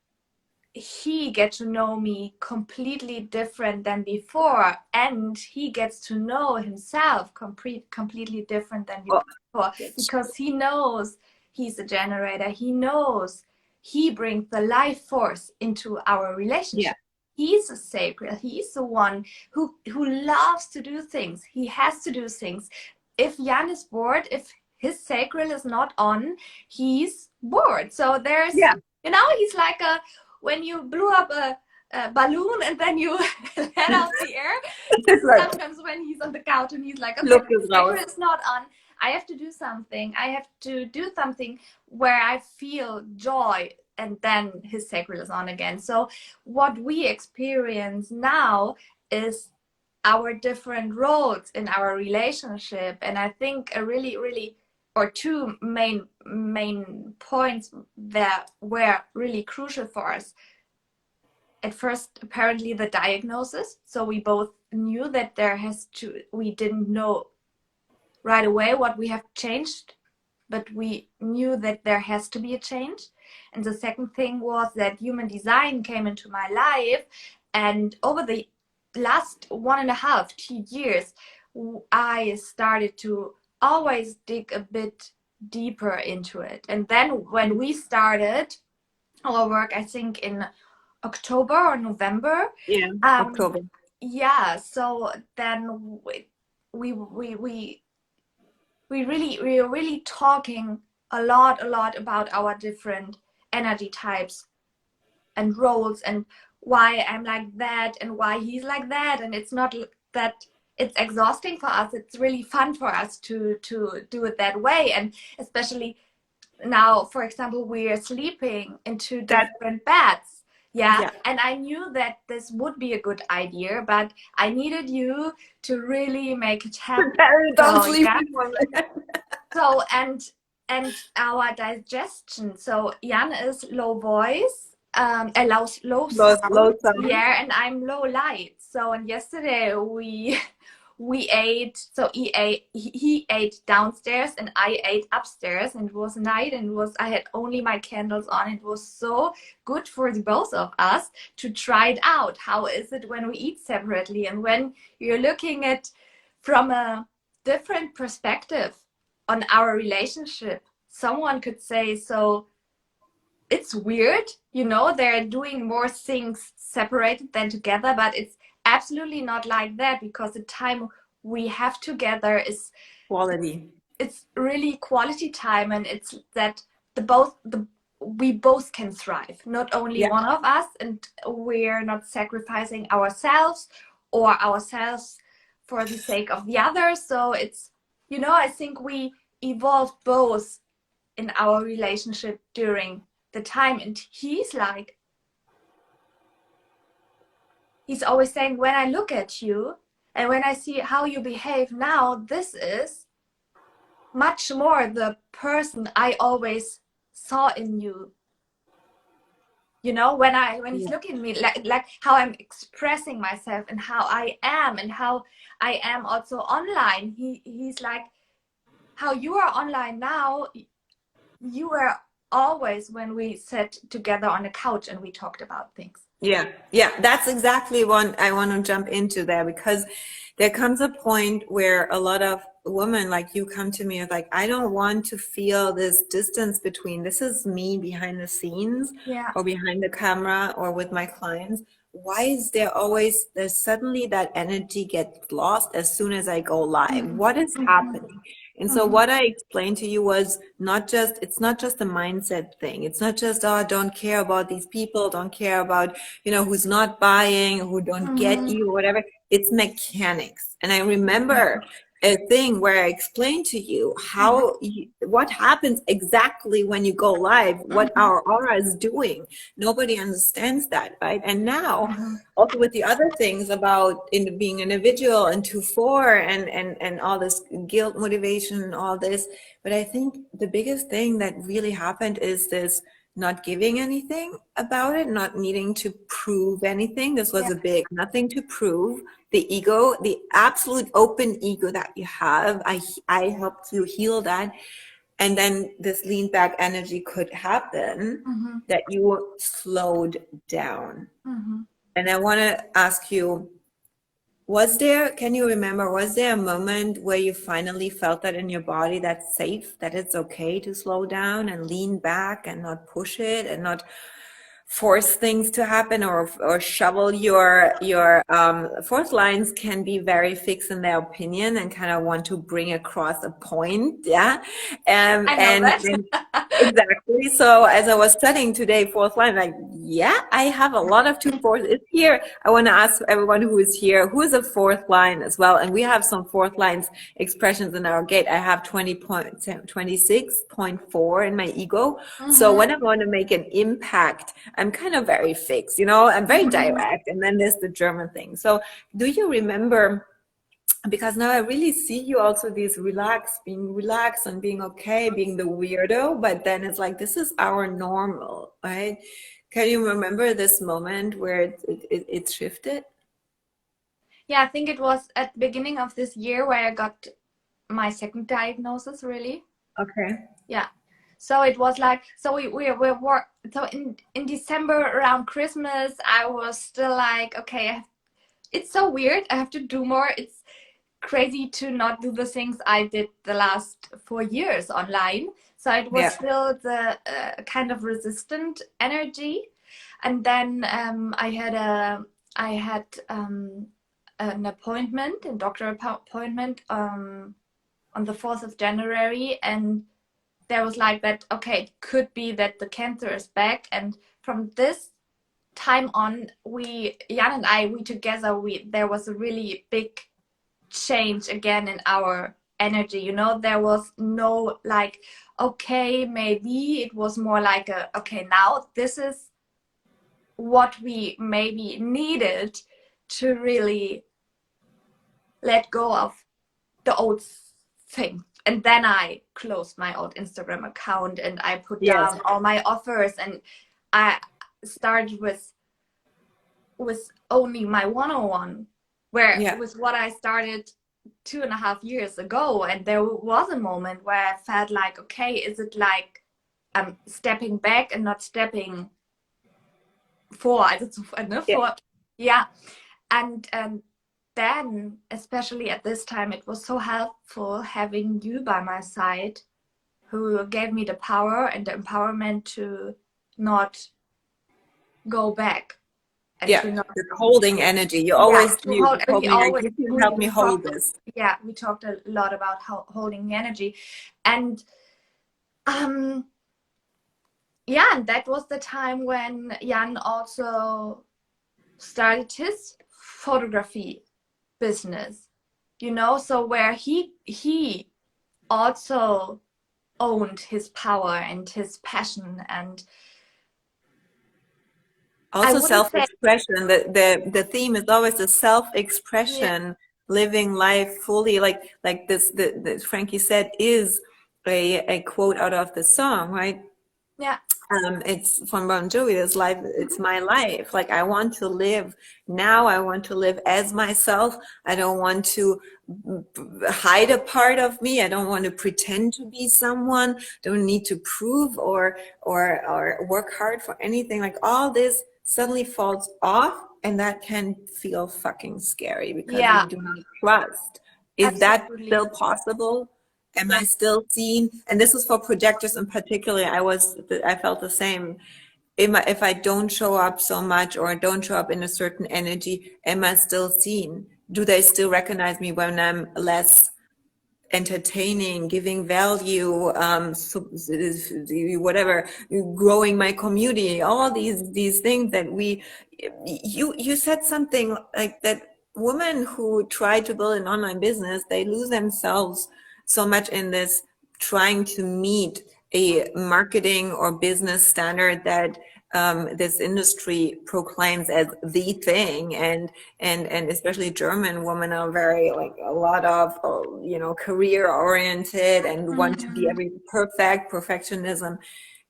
he gets to know me completely different than before, and he gets to know himself completely different than before, because he knows he's a generator. He knows he brings the life force into our relationship. He's a sacred. He's the one who loves to do things. He has to do things. If Jan is bored, if his sacral is not on, he's bored. So he's like when you blew up a balloon and then you let out the air. Sometimes when he's on the couch and he's like, okay, the sacral is not on, I have to do something. I have to do something where I feel joy, and then his sacral is on again. So what we experience now is our different roles in our relationship. And I think a really, really, or two main points that were really crucial for us. At first, apparently the diagnosis. So we both knew that we didn't know right away what we have changed, but we knew that there has to be a change. And the second thing was that human design came into my life, and over the last 1.5, 2 years, I started to always dig a bit deeper into it. And then when we started, our work, I think, in October or November. Yeah, Um, October. yeah, so then we we we we are really talking a lot about our different energy types and roles, and why I'm like that and why he's like that. And it's not that it's exhausting for us, it's really fun for us to do it that way. And especially now, for example, we are sleeping in two That, different beds. Yeah, yeah. and I knew that this would be a good idea, but I needed you to really make it happen. Don't So sleep yeah, in one bed. so and our digestion. So Jan is low voice, low Low sound. sound. Yeah, and I'm low light. So and yesterday we we ate. So he ate downstairs and I ate upstairs, and it was night, and it was I had only my candles on. It was so good for the both of us to try it out. How is it when we eat separately, and when you're looking at from a different perspective on our relationship? Someone could say, so it's weird, they're doing more things separated than together, but it's absolutely not like that, because the time we have together is Quality. it's really quality time, and it's that the we both can thrive, not only Yeah. one of us, and we're not sacrificing ourselves or ourselves for the sake of the other. So it's, I think we evolved both in our relationship during the time. And he's always saying, when I look at you and when I see how you behave now, this is much more the person I always saw in you. When he's Yeah. looking at me, like how I'm expressing myself and how I am and how I am also online. He's like, how you are online now, you were always when we sat together on the couch and we talked about things. Yeah, yeah, that's exactly what I want to jump into there, because there comes a point where a lot of women like you come to me and like, I don't want to feel this distance between this is me behind the scenes Yeah. or behind the camera or with my clients. Why is there's suddenly that energy gets lost as soon as I go live? Mhm. What is Mhm. happening? And so Mhm. what I explained to you was it's not just a mindset thing. It's not just, oh, don't care about these people, don't care about, who's not buying, who don't get Mhm. you, whatever. It's mechanics. And I remember a thing where I explained to you what happens exactly when you go live, what Mhm. our aura is doing. Nobody understands that, right? And now, Mhm. also with the other things about in being individual and 2-4 and all this guilt motivation, all this. But I think the biggest thing that really happened is this not giving anything about it, not needing to prove anything. This was Yeah. a big nothing to prove. The ego, the absolute open ego that you have, I helped you heal that. And then this lean back energy could happen, Mhm. that you slowed down. Mhm. And I want to ask you, can you remember, was there a moment where you finally felt that in your body that's safe, that it's okay to slow down and lean back and not push it and not force things to happen or shovel your fourth lines can be very fixed in their opinion and kind of want to bring across a point, yeah, I know and that. exactly. So as I was studying today fourth line, like, yeah, I have a lot of 2/4 it's here. I want to ask everyone who is here, who is a fourth line as well, and we have some fourth lines expressions in our gate. I have 26.4 in my ego. So Mhm. when I want to make an impact, I'm kind of very fixed, I'm very Mhm. direct. And then there's the German thing. So do you remember, because now I really see you also being relaxed and being okay, being the weirdo, but then it's like, this is our normal, right? Can you remember this moment where it shifted? Yeah, I think it was at the beginning of this year where I got my second diagnosis, really. Okay. Yeah. So it was like, so we were, so in December around Christmas, I was still like, okay, it's so weird. I have to do more. It's crazy to not do the things I did the last 4 years online. So it was Yeah. still the kind of resistant energy. And then I had an appointment, a doctor appointment on the 4th of January, and there was like that, okay, it could be that the cancer is back. And from this time on, Jan and I, we together, there was a really big change again in our energy. You know, there was no like, okay, maybe. It was more like okay, now this is what we maybe needed to really let go of the old thing. And then I closed my old Instagram account and I put Yes. down all my offers, and I started with only my one-on-one, where Yeah. with what I started 2.5 years ago. And there was a moment where I felt like, okay, is it like I'm stepping back and not stepping vor, also Yeah. vor, yeah. And then, especially at this time, it was so helpful having you by my side, who gave me the power and the empowerment to not go back and Yeah. to not, The holding energy. You yeah, always to you hold. And told we me like always, you can help me hold this. yeah, we talked a lot about how holding energy. And yeah, and that was the time when Jan also started his photography business, you know, so where he also owned his power and his passion. And I Also wouldn't say, self-expression. The theme is always the yeah, self-expression, living life fully, like this the Frankie said is a quote out of the song, right? yeah, It's from Bon Jovi. This life, it's my life. Like I want to live now. I want to live as myself. I don't want to hide a part of me. I don't want to pretend to be someone. Don't need to prove or work hard for anything. Like all this suddenly falls off, and that can feel fucking scary because we yeah, do not trust. Is that absolutely, still possible? Am yeah, I still seen? And this is for projectors in particular. I felt the same. If I don't show up so much or don't show up in a certain energy, am I still seen? Do they still recognize me when I'm less entertaining, giving value, whatever, growing my community, all these things that you said something like that. Women who try to build an online business, they lose themselves so much in this trying to meet a marketing or business standard that this industry proclaims as the thing, and especially German women are very like a lot of career oriented and want to be every perfectionism.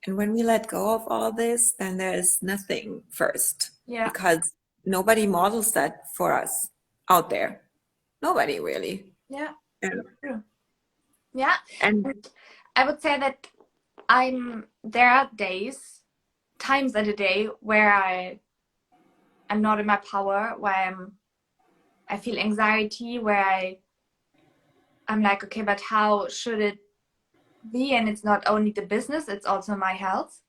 And when we let go of all this, then there's nothing first, yeah, because nobody models that for us out there. Nobody really. yeah, And, true. Yeah. and And I would say that there are times in a day where I'm not in my power, where I feel anxiety, where I'm like, okay, but how should it be? And it's not only the business, it's also my health.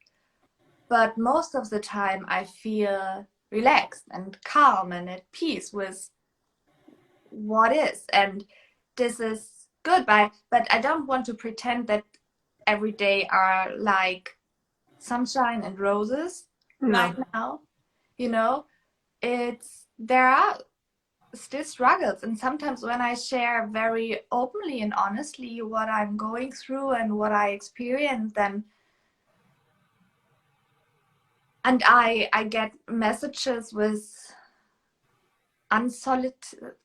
But most of the time I feel relaxed and calm and at peace with what is. And this is good. But I don't want to pretend that every day are like sunshine and roses right no, now. You know, there are still struggles. And sometimes when I share very openly and honestly what I'm going through and what I experience, then and I get messages with unsolid,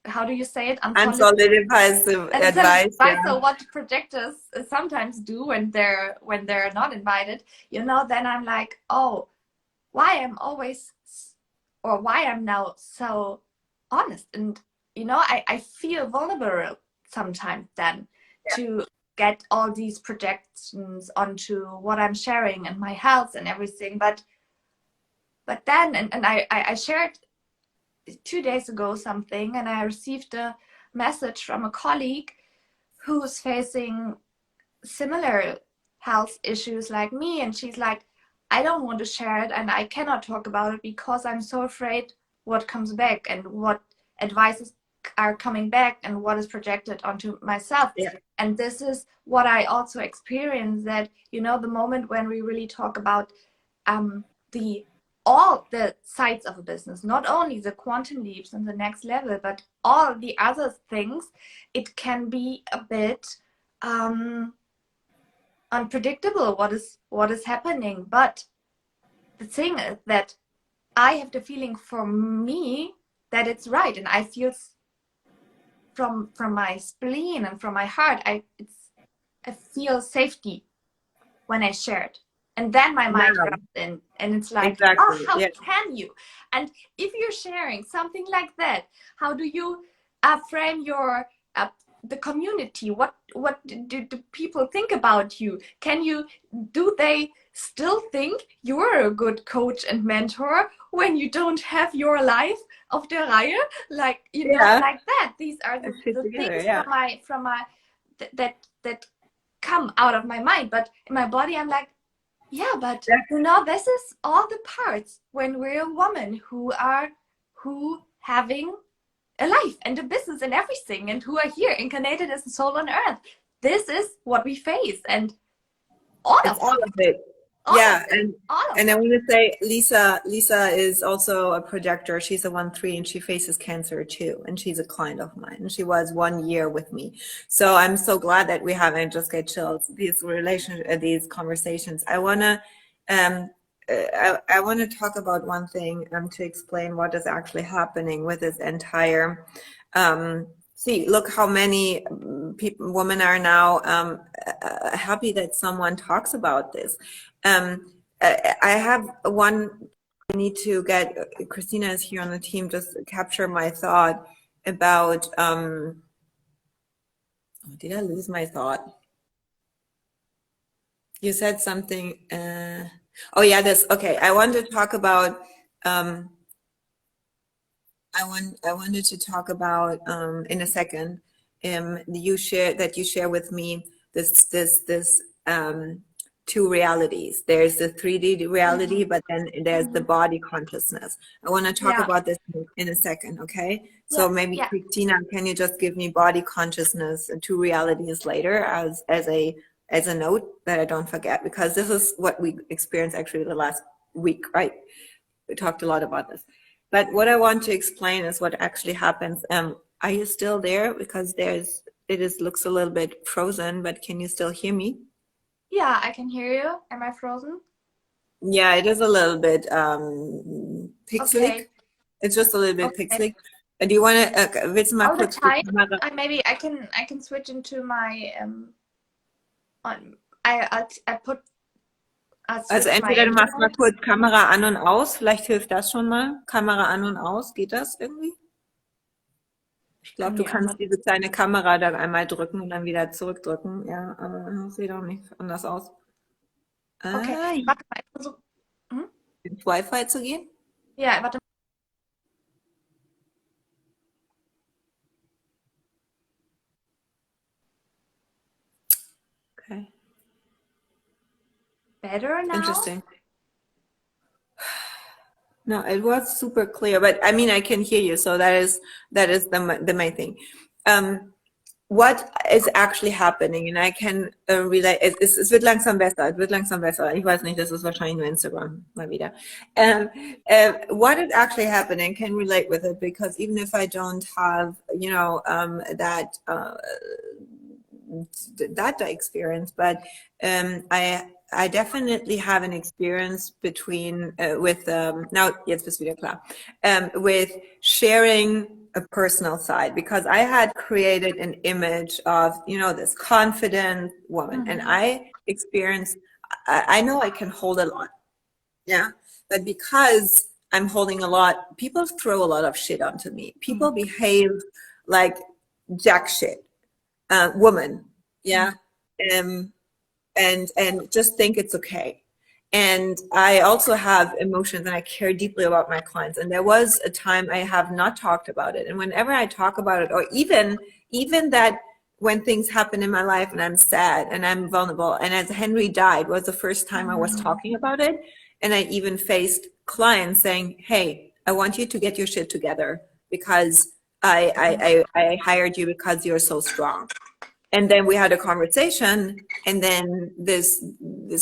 how do you say it, unsolid, unsolidify unsolid advice. advice. Yeah, So what projectors sometimes do when they're not invited, you know, then I'm like, oh, why I'm always, or why I'm now so honest. And you know, I feel vulnerable sometimes then to get all these projections onto what I'm sharing and my health and everything. But then, and I shared 2 days ago something, and I received a message from a colleague who's facing similar health issues like me, and she's like, I don't want to share it and I cannot talk about it because I'm so afraid what comes back and what advices are coming back and what is projected onto myself. Yeah. And this is what I also experience, that, you know, the moment when we really talk about the all the sides of a business, not only the quantum leaps and the next level, but all the other things, it can be a bit unpredictable what is happening. But the thing is that I have the feeling for me that it's right, and I feel from my spleen and from my heart, I feel safety when I share it. And then my mind Yeah, jumps in and it's like, exactly. oh, how Yeah. can you? And if you're sharing something like that, how do you frame your the community? What do people think about you? Do they still think you're a good coach and mentor when you don't have your life auf der Reihe? Like, you know, Yeah. like that. These are the Together, things yeah. from my that come out of my mind. But in my body, I'm like, yeah, but you know, this is all the parts when we're a woman who having a life and a business and everything, and who are here incarnated as a soul on earth. This is what we face, and all It's of all us, of it. all Yeah, of it, all of and I us. want to say Lisa is also a projector. She's a 1/3 and she faces cancer too. And she's a client of mine. And she was 1 year with me. So I'm so glad that we haven't just get chills, these conversations. I wanna I want to talk about one thing to explain what is actually happening with this entire see, look how many women are now happy that someone talks about this. I have one, I need to get, Christina is here on the team, just capture my thought about, oh, did I lose my thought? You said something, oh yeah, okay. I want to talk about, I wanted to talk about in a second. You share with me this two realities. There's the 3D reality, but then there's the body consciousness. I want to talk Yeah, about this in a second, okay? So yeah, maybe yeah. Christina, can you just give me body consciousness and two realities later as a note that I don't forget, because this is what we experienced actually the last week, right? We talked a lot about this. But what I want to explain is what actually happens. Are you still there? Because looks a little bit frozen, but can you still hear me? Yeah, I can hear you. Am I frozen? Yeah, it is a little bit pixelig. Okay. It's just a little bit Okay. pixelig. Do you want to, willst du mal All the kurz die time. Kamera? Maybe I can switch into my on. I put I Also switch my entweder du machst mal internet. kurz Kamera an und aus, vielleicht hilft das schon mal. Kamera an und aus, geht das irgendwie? Ich glaube, Kann du die einfach. kannst diese kleine Kamera dann einmal drücken und dann wieder zurückdrücken. Ja, aber das sieht auch nicht anders aus. Okay, Ah, warte mal. Ich versuch, hm? ins Wi-Fi zu gehen? Ja, warte. Okay, Better now? interesting. No, it was super clear, but I mean, I can hear you, so that is the main thing. What is actually happening, and I can relate, es wird langsam besser, ich weiß nicht, das ist wahrscheinlich nur Instagram, mal wieder. What is actually happening, can relate with it, because even if I don't have, you know, that experience, but I definitely have an experience between with now jetzt bist wieder klar with sharing a personal side, because I had created an image of, you know, this confident woman, and I experienced, I know I can hold a lot, yeah, but because I'm holding a lot, people throw a lot of shit onto me. People behave like jack shit. Woman, yeah, and just think it's okay. And I also have emotions, and I care deeply about my clients. And there was a time I have not talked about it, and whenever I talk about it, or even that when things happen in my life and I'm sad and I'm vulnerable. And as Henry died was the first time I was talking about it. And I even faced clients saying, hey, I want you to get your shit together because I hired you because you're so strong. And then we had a conversation, and then this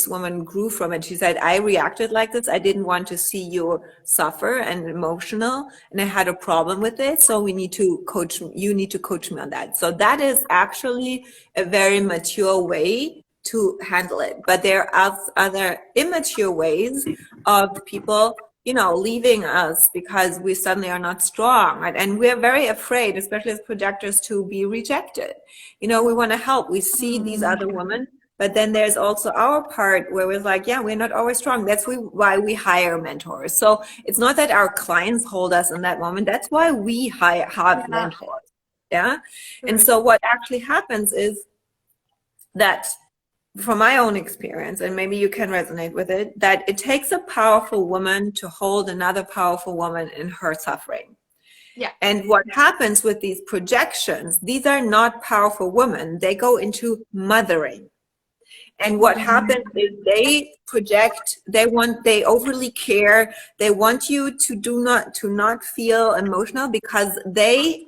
woman grew from it. She said, I reacted like this. I didn't want to see you suffer and emotional, and I had a problem with it. So you need to coach me on that. So that is actually a very mature way to handle it. But there are other immature ways of people, leaving us because we suddenly are not strong. Right? And we're very afraid, especially as projectors, to be rejected. We want to help. We see these other women, but then there's also our part where we're like, yeah, we're not always strong. That's why we hire mentors. So it's not that our clients hold us in that moment. That's why we have mentors. Yeah. And so what actually happens is that, from my own experience, and maybe you can resonate with it, that it takes a powerful woman to hold another powerful woman in her suffering. Yeah. And what happens with these projections, these are not powerful women. They go into mothering. And what happens is they project, they overly care. They want you to not feel emotional because they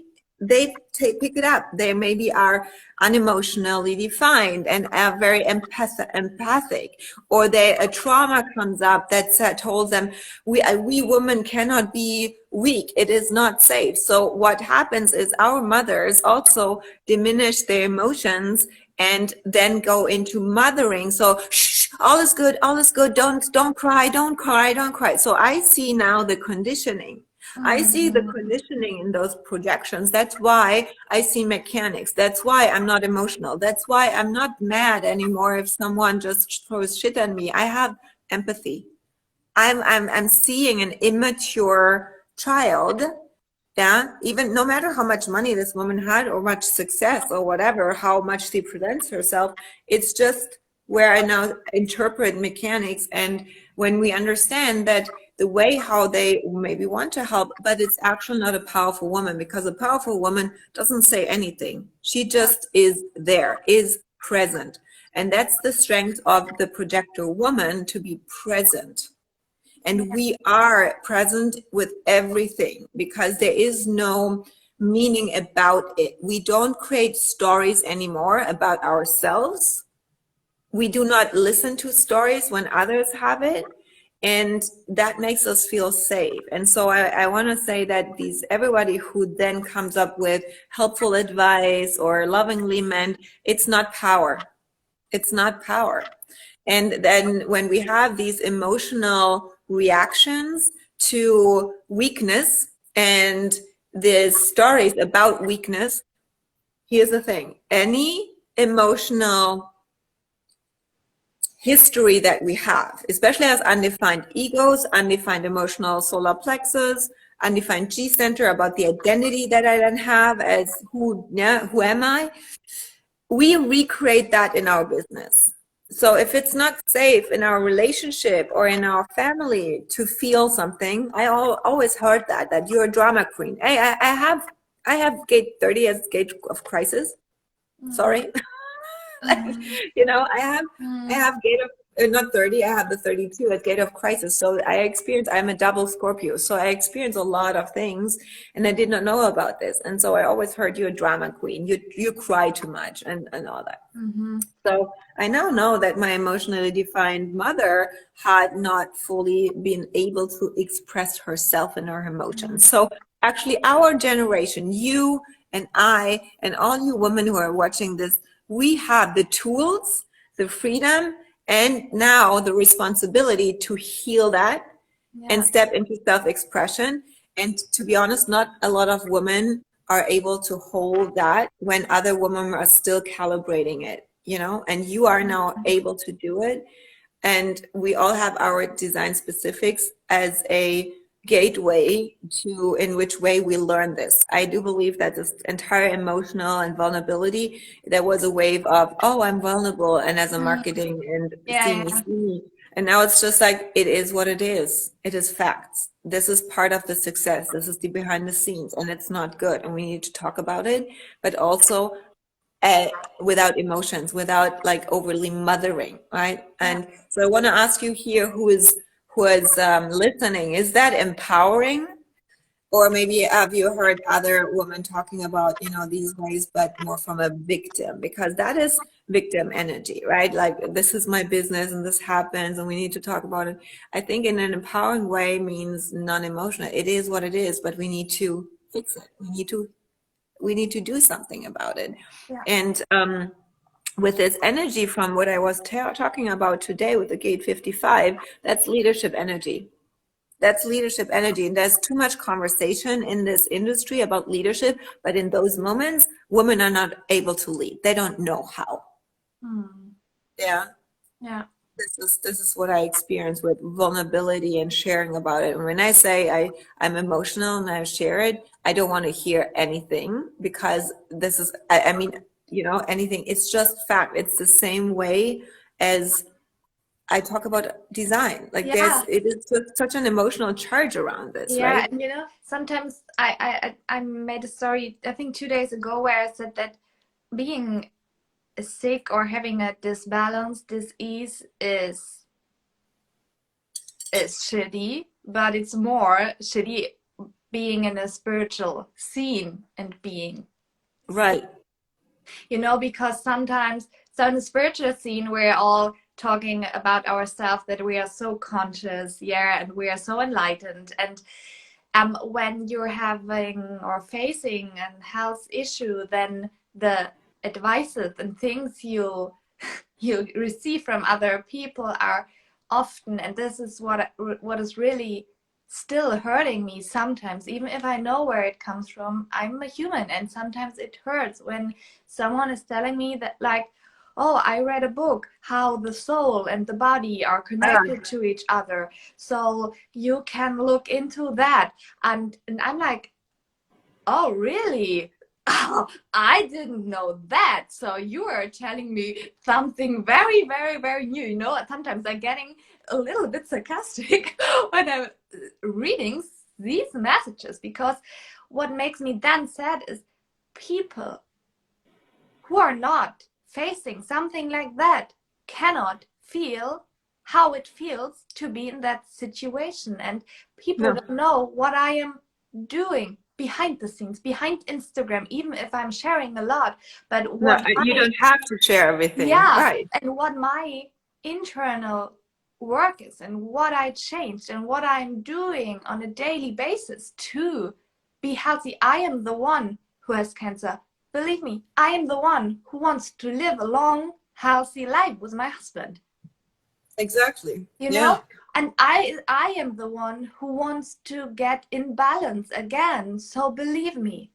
pick it up. They maybe are unemotionally defined and are very empathic, or a trauma comes up that told them we women cannot be weak. It is not safe. So what happens is our mothers also diminish their emotions and then go into mothering. So shh, all is good, don't cry, don't cry, don't cry. So I see now the conditioning. I see the conditioning in those projections. That's why I see mechanics. That's why I'm not emotional. That's why I'm not mad anymore if someone just throws shit at me. I have empathy. I'm seeing an immature child. Yeah, even no matter how much money this woman had or much success or whatever, how much she presents herself, it's just where I now interpret mechanics. And when we understand that the way how they maybe want to help, but it's actually not a powerful woman, because a powerful woman doesn't say anything. She just is there, is present. And that's the strength of the projector woman, to be present. And we are present with everything because there is no meaning about it. We don't create stories anymore about ourselves. We do not listen to stories when others have it. And that makes us feel safe. And so I want to say that everybody who then comes up with helpful advice or lovingly meant, it's not power. It's not power. And then when we have these emotional reactions to weakness and the stories about weakness, here's the thing. Any emotional history that we have, especially as undefined egos, undefined emotional solar plexus, undefined G center, about the identity that I then have as who am I? We recreate that in our business. So if it's not safe in our relationship or in our family to feel something, I always heard that you're a drama queen. Hey, I have gate 30 as gate of crisis. Sorry. I have gate of not 30, I have the 32 at gate of crisis. So I'm a double Scorpio. So I experience a lot of things, and I did not know about this. And so I always heard you're a drama queen. You cry too much and all that. So I now know that my emotionally defined mother had not fully been able to express herself and her emotions. So actually our generation, you and I and all you women who are watching this, we have the tools, the freedom, and now the responsibility to heal that and step into self-expression. And to be honest, not a lot of women are able to hold that when other women are still calibrating it, and you are now able to do it. And we all have our design specifics as a gateway to in which way we learn this. I do believe that this entire emotional and vulnerability, there was a wave of, oh, I'm vulnerable, and as a marketing and see me. And now it's just like, it is what it is. It is facts. This is part of the success. This is the behind the scenes, and it's not good. And we need to talk about it, but also without emotions, without like overly mothering, right? Yeah. And so I want to ask you here, who is listening, is that empowering? Or maybe have you heard other women talking about, these ways, but more from a victim, because that is victim energy, right? Like, this is my business and this happens and we need to talk about it. I think in an empowering way means non-emotional. It is what it is, but we need to fix it. We need to do something about it. Yeah. And with this energy from what I was talking about today with the gate 55, that's leadership energy. That's leadership energy. And there's too much conversation in this industry about leadership, but in those moments, women are not able to lead. They don't know how. Hmm. Yeah. Yeah. This is what I experience with vulnerability and sharing about it. And when I say I'm emotional and I share it, I don't want to hear anything, because this is, I mean, anything. It's just fact. It's the same way as I talk about design. Like, Yeah. it is just such an emotional charge around this, Yeah, right? and sometimes I made a story, I think 2 days ago, where I said that being sick or having a disbalance, disease is shitty, but it's more shitty being in a spiritual scene and being sick. Right. Because sometimes, so in the spiritual scene, we're all talking about ourselves, that we are so conscious, yeah, and we are so enlightened. And when you're having or facing a health issue, then the advices and things you receive from other people are often, and this is what is really still hurting me sometimes, even if I know where it comes from. I'm a human, and sometimes it hurts when someone is telling me that, like, oh, I read a book how the soul and the body are connected to each other, so you can look into that. And I'm like, oh, really? Oh, I didn't know that. So you are telling me something very, very, very new. Sometimes I'm getting a little bit sarcastic when I'm reading these messages, because what makes me then sad is people who are not facing something like that cannot feel how it feels to be in that situation. And people No, don't know what I am doing behind the scenes, behind Instagram, even if I'm sharing a lot. But no, you don't have to share everything. yeah, Right. and what my internal work is, and what I changed, and what I'm doing on a daily basis to be healthy. I am the one who has cancer. Believe me, I am the one who wants to live a long, healthy life with my husband. Exactly. You Yeah. know? And I am the one who wants to get in balance again. So believe me,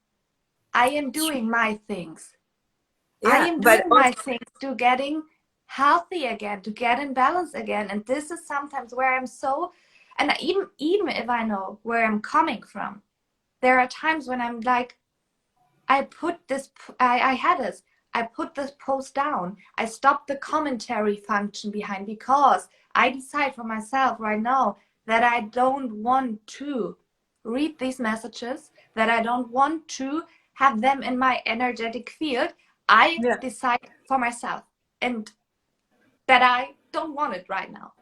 I am doing my things. I Yeah. am But doing also, my things to getting healthy again, to get in balance again. And this is sometimes where I'm so, and even if I know where I'm coming from, there are times when I'm like, I had this. I put this post down. I stopped the commentary function behind, because I decide for myself right now that I don't want to read these messages, that I don't want to have them in my energetic field. I yeah. decide for myself, and that I don't want it right now.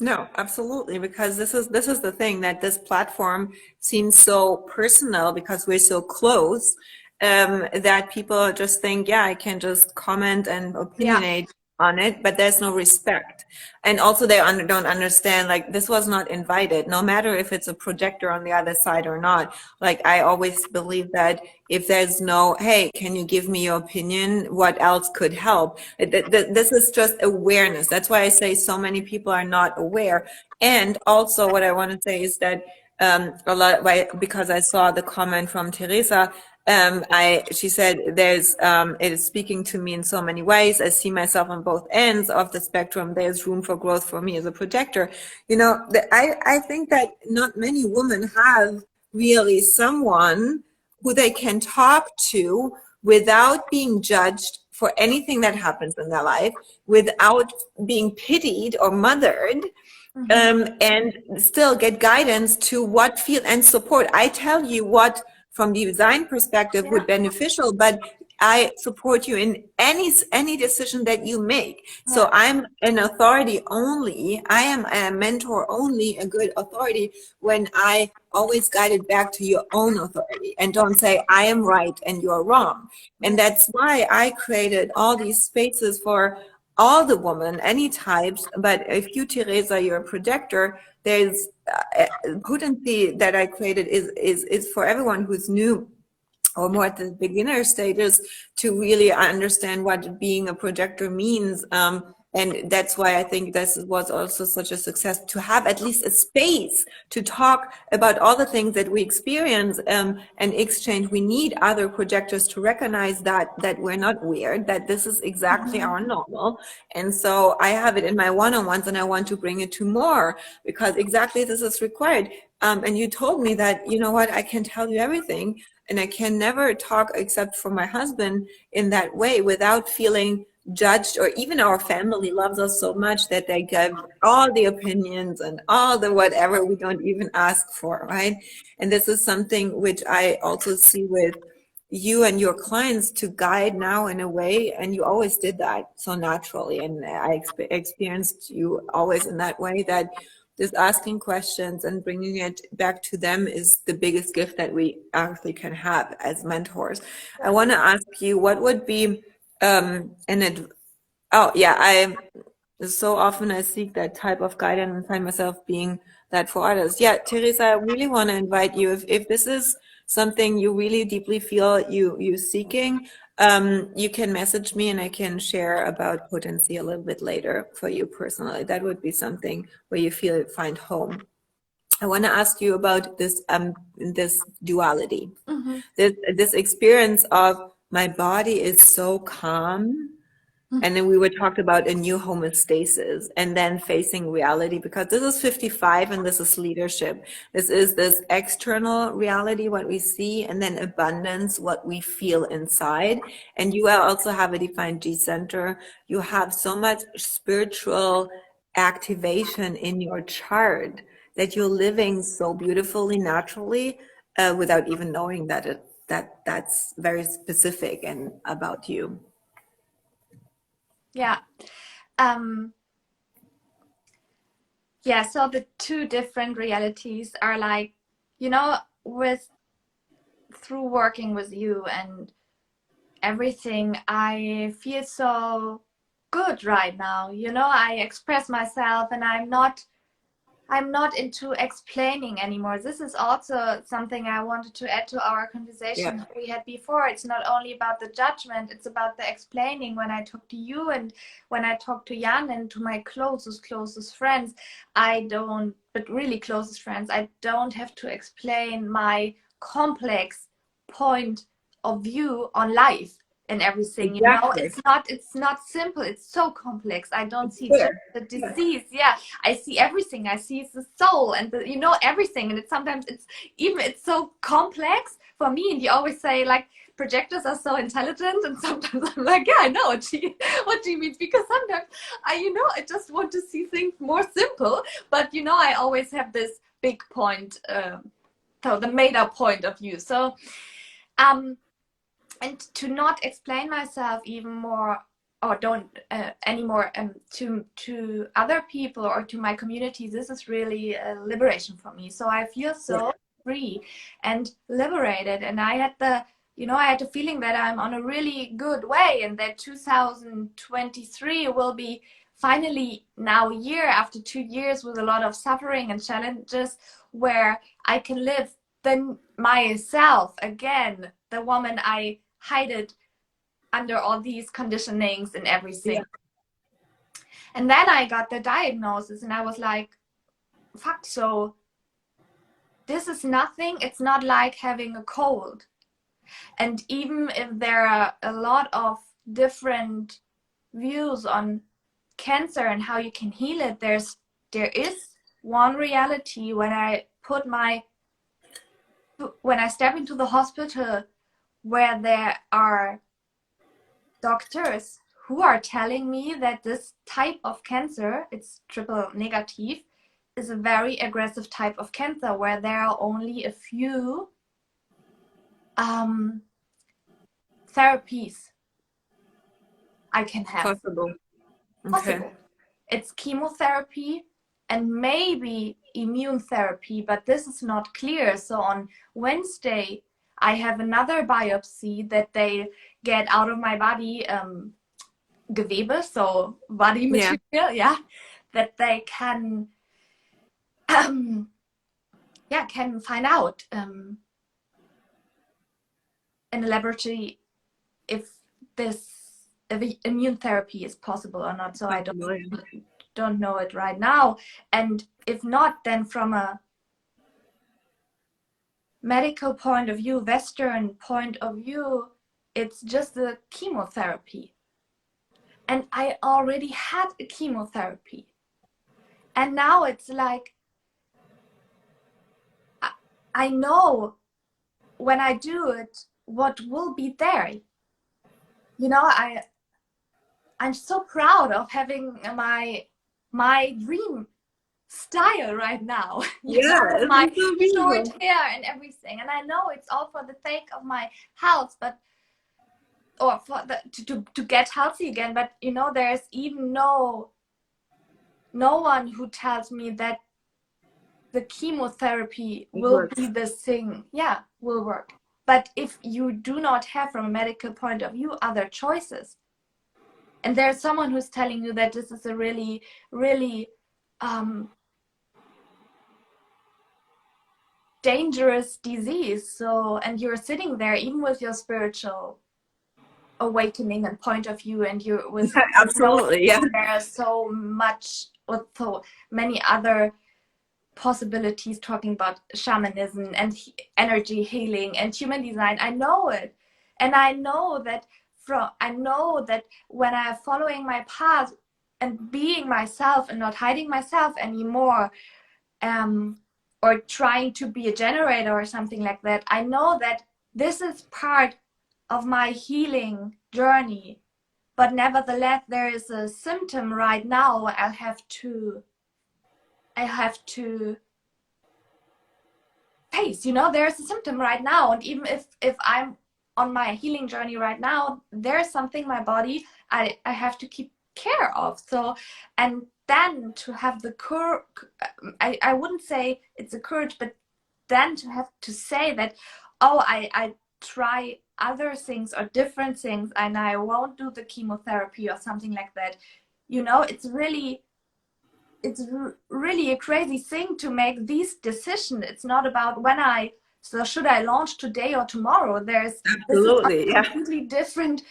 No, absolutely, because this is the thing, that this platform seems so personal because we're so close, that people just think, yeah, I can just comment and Yeah, opinionate on it, but there's no respect. And also they don't understand, like, this was not invited, no matter if it's a projector on the other side or not. Like, I always believe that if there's no, hey, can you give me your opinion? What else could help? This is just awareness. That's why I say so many people are not aware. And also what I want to say is that a lot, because I saw the comment from Teresa, she said it is speaking to me in so many ways. I see myself on both ends of the spectrum. There's room for growth for me as a projector. I think that not many women have really someone who they can talk to without being judged for anything that happens in their life, without being pitied or mothered, mm-hmm. and still get guidance to what feel and support. I tell you what from the design perspective Yeah, would beneficial, but I support you in any decision that you make. So Yeah. I'm an authority only. I am a mentor only, a good authority when I always guide it back to your own authority and don't say I am right and you're wrong. And that's why I created all these spaces for all the women, any types. But if you, Teresa, you're a projector, there's potency that I created is for everyone who's new or more at the beginner stages to really understand what being a projector means. And that's why I think this was also such a success, to have at least a space to talk about all the things that we experience and exchange. We need other projectors to recognize that we're not weird, that this is exactly our normal. And so I have it in my one-on-ones, and I want to bring it to more because exactly this is required. And you told me that, you know what, I can tell you everything, and I can never talk except for my husband in that way without feeling judged, or even our family loves us so much that they give all the opinions and all the whatever we don't even ask for, right? And this is something which I also see with you and your clients to guide now in a way, and you always did that so naturally, and I experienced you always in that way, that just asking questions and bringing it back to them is the biggest gift that we actually can have as mentors. I want to ask you, what would be oh yeah, I so often I seek that type of guidance and find myself being that for others. Yeah, Teresa, I really want to invite you, if this is something you really deeply feel you seeking, you can message me and I can share about potency a little bit later for you personally. That would be something where you feel find home. I want to ask you about this duality, this experience of my body is so calm, and then we were talked about a new homeostasis, and then facing reality, because this is 55 and this is leadership. This is this external reality, what we see, and then abundance, what we feel inside. And you also have a defined G center. You have so much spiritual activation in your chart that you're living so beautifully, naturally, without even knowing that's very specific and about you. Yeah. Um, yeah, so the two different realities are like, you know, with through working with you and everything, I feel so good right now. You know, I express myself and I'm not into explaining anymore. This is also something I wanted to add to our conversation Yeah. we had before. It's not only about the judgment, it's about the explaining. When I talk to you and when I talk to Jan and to my closest friends, but really closest friends, I don't have to explain my complex point of view on life and everything. You know, Exactly. it's not simple, it's so complex. I don't see just Clear. the disease. Yeah, I see everything. I see the soul and everything. And it's so complex for me. And you always say like projectors are so intelligent, and sometimes I'm like, yeah, I know what she means, because sometimes I just want to see things more simple. But I always have this big point, so the made up point of view. So and to not explain myself even more, or don't anymore, to other people or to my community, this is really a liberation for me. So I feel so free and liberated, and I had the feeling that I'm on a really good way, and that 2023 will be finally now a year after 2 years with a lot of suffering and challenges, where I can live then myself again, the woman I hid under all these conditionings and everything. Yeah. And then I got the diagnosis and I was like, fuck, so this is nothing. It's not like having a cold. And even if there are a lot of different views on cancer and how you can heal it, there is one reality. When I step into the hospital, where there are doctors who are telling me that this type of cancer, it's triple negative, is a very aggressive type of cancer, where there are only a few therapies I can have. Possible. Okay. Possible. It's chemotherapy and maybe immune therapy, but this is not clear. So on Wednesday, I have another biopsy that they get out of my body, Gewebe, so body material, that they can, can find out in a laboratory if this immune therapy is possible or not. So I don't know it right now. And if not, then from a medical point of view, Western point of view, it's just the chemotherapy. And I already had a chemotherapy. And now it's like, I know when I do it, what will be there. You know, I'm so proud of having my dream style right now. Yeah, my short hair and everything. And I know it's all for the sake of my health, but or for to get healthy again. But you know, there's even no one who tells me that the chemotherapy will be the thing. Yeah, will work. But if you do not have, from a medical point of view, other choices, and there's someone who's telling you that this is a really, really dangerous disease, so, and you're sitting there even with your spiritual awakening and point of view, and you with absolutely, yeah, there's so much, or so many other possibilities, talking about shamanism and energy healing and human design. I know it, and I know that when I'm following my path and being myself and not hiding myself anymore, or trying to be a generator or something like that, I know that this is part of my healing journey. But nevertheless, there is a symptom right now I have to face. You know, there's a symptom right now, and even if I'm on my healing journey right now, there's something my body I have to keep care of. So, and then to have the courage, I wouldn't say it's a courage, but then to have to say that, oh, I try other things or different things, and I won't do the chemotherapy or something like that. You know, it's really a crazy thing to make these decisions. It's not about should I launch today or tomorrow. This is a completely different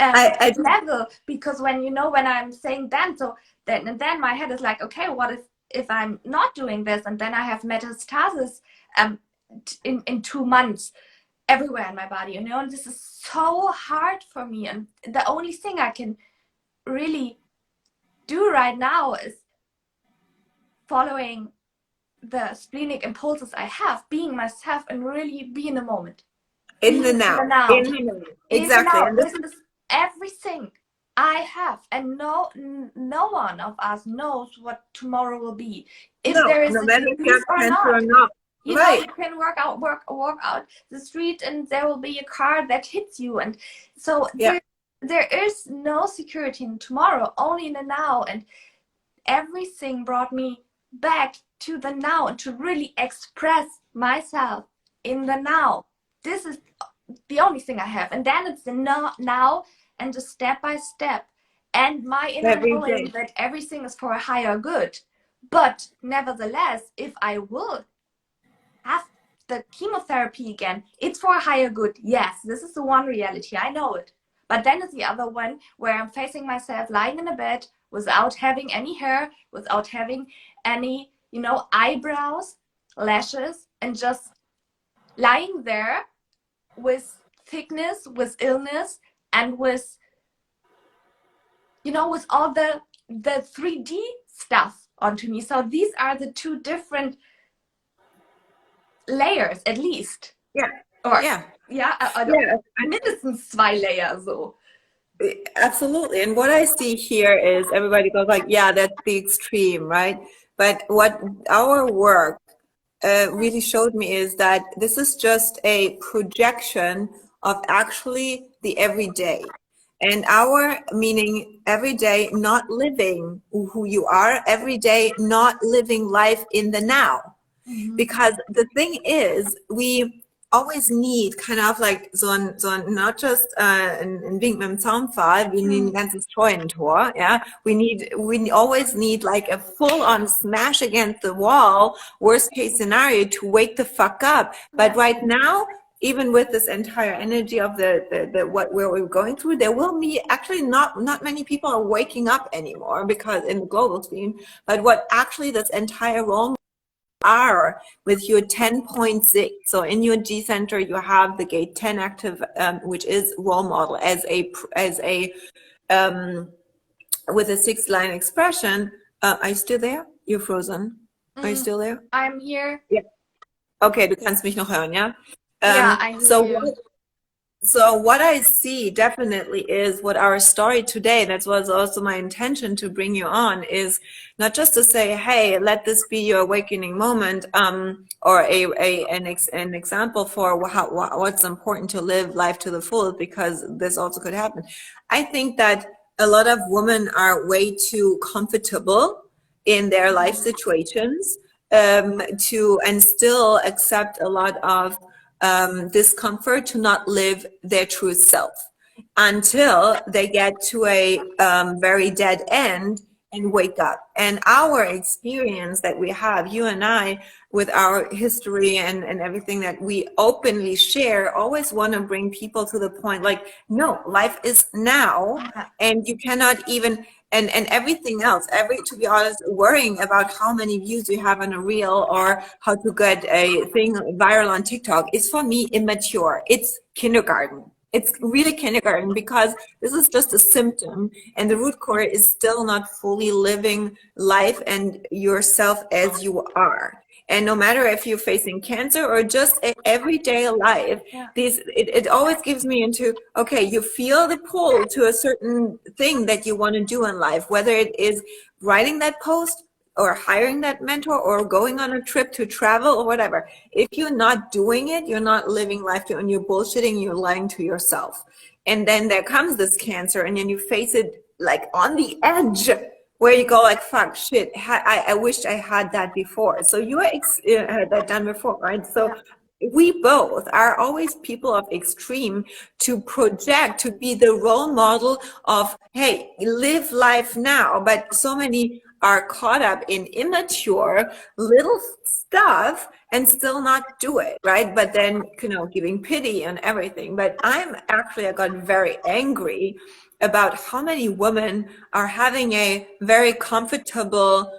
level, because when I'm saying then my head is like, okay, what if I'm not doing this, and then I have metastasis in 2 months everywhere in my body, you know, and this is so hard for me. And the only thing I can really do right now is following the splenic impulses I have, being myself, and really be in the moment. In the now. Exactly. And this is everything I have, and no one of us knows what tomorrow will be. If there is a disease or not. You know, you can walk out the street and there will be a car that hits you. And so there is no security in tomorrow, only in the now. And everything brought me back to the now and to really express myself in the now. This is the only thing I have. And then it's the now and the step by step. And my inner knowing that everything is for a higher good. But nevertheless, if I will have the chemotherapy again, it's for a higher good. Yes, this is the one reality. I know it. But then it's the other one where I'm facing myself lying in a bed without having any hair, without having any, you know, eyebrows, lashes, and just lying there with sickness, with illness, and with, you know, with all the 3D stuff onto me. So these are the two different layers, at least. Yeah. Or mindestens 2 Layer so. Absolutely. And what I see here is everybody goes like, yeah, that's the extreme, right? But what our work really showed me is that this is just a projection of actually the everyday. And our meaning every day, not living who you are, every day, not living life in the now. Because the thing is, we always need kind of like not just ein Wink mit dem Zaunpfahl, we need ein ganzes Scheunentor, yeah. We always need like a full-on smash against the wall, worst case scenario, to wake the fuck up. But right now, even with this entire energy of the what we're going through, there will be actually not many people are waking up anymore because in the global scheme. But what actually this entire role are with your 10.6. So in your G center, you have the gate 10 active, which is role model as a with a 6 line expression. Are you still there? You're frozen. Are you still there? I'm here. Yeah. Okay, du kannst mich noch hören, ja? Yeah, I hear you. So what I see definitely is what our story today, that was also my intention to bring you on, is not just to say, hey, let this be your awakening moment, or an example for what's important to live life to the fullest, because this also could happen. I think that a lot of women are way too comfortable in their life situations, and still accept a lot of discomfort to not live their true self until they get to a very dead end and wake up. And our experience that we have, you and I, with our history and everything that we openly share, always want to bring people to the point like, no, life is now, and you cannot even, and everything else, to be honest, worrying about how many views you have on a reel or how to get a thing viral on TikTok is for me immature. It's kindergarten. It's really kindergarten, because this is just a symptom, and the root core is still not fully living life and yourself as you are. And no matter if you're facing cancer or just everyday life, it always gives me into, okay, you feel the pull to a certain thing that you want to do in life, whether it is writing that post or hiring that mentor or going on a trip to travel or whatever. If you're not doing it, you're not living life, and you're bullshitting, you're lying to yourself. And then there comes this cancer, and then you face it like on the edge, where you go like, fuck, shit, I wished I had that before. So you had that done before, right? So we both are always people of extreme to project, to be the role model of, hey, live life now. But so many are caught up in immature little stuff and still not do it, right? But then, giving pity and everything. But I got very angry about how many women are having a very comfortable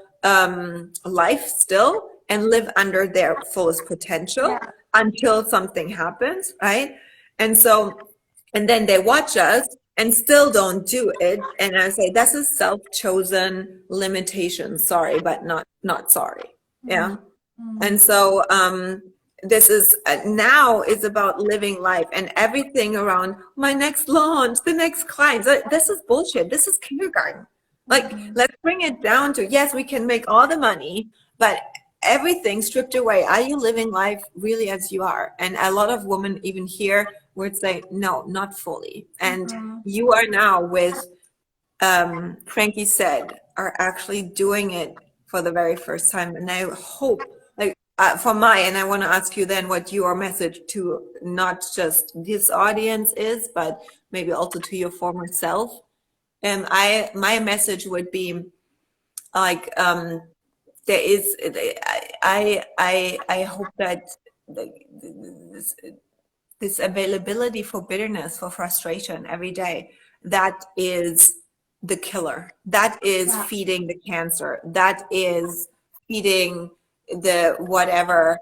life still and live under their fullest potential until something happens, right? And then they watch us and still don't do it. And I say, that's a self-chosen limitation. Sorry, but not sorry. Yeah. And so this is now is about living life, and everything around my next launch, the next client. This is bullshit. This is kindergarten. Like, let's bring it down to, yes, we can make all the money, but everything stripped away. Are you living life really as you are? And a lot of women even here would say, no, not fully. And you are now with, Frankie said, are actually doing it for the very first time. And I hope, and I want to ask you then what your message to not just this audience is, but maybe also to your former self. And my message would be like, there is, I hope that this availability for bitterness, for frustration every day, that is the killer. That is feeding the cancer. That is feeding the whatever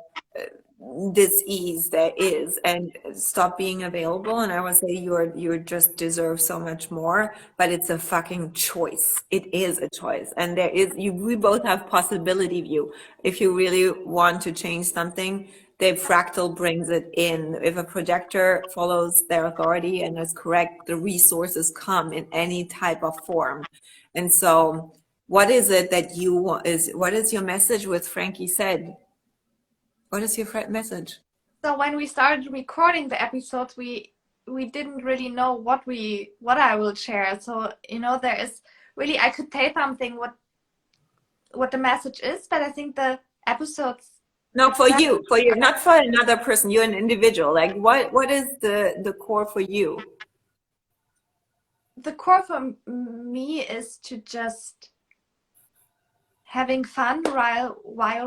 dis-ease there is, and stop being available. And I would say you just deserve so much more, but it's a fucking choice. It is a choice. And we both have possibility view. If you really want to change something, the fractal brings it in. If a projector follows their authority and is correct, the resources come in any type of form. And so what is it that what is your message with Frankie said? What is your message? So when we started recording the episodes, we we didn't really know what I will share. So, you know, there is really, I could say something what the message is, but I think the episodes No, itself, for you, not for another person. You're an individual. Like, what is the core for you? the core for me is to just having fun while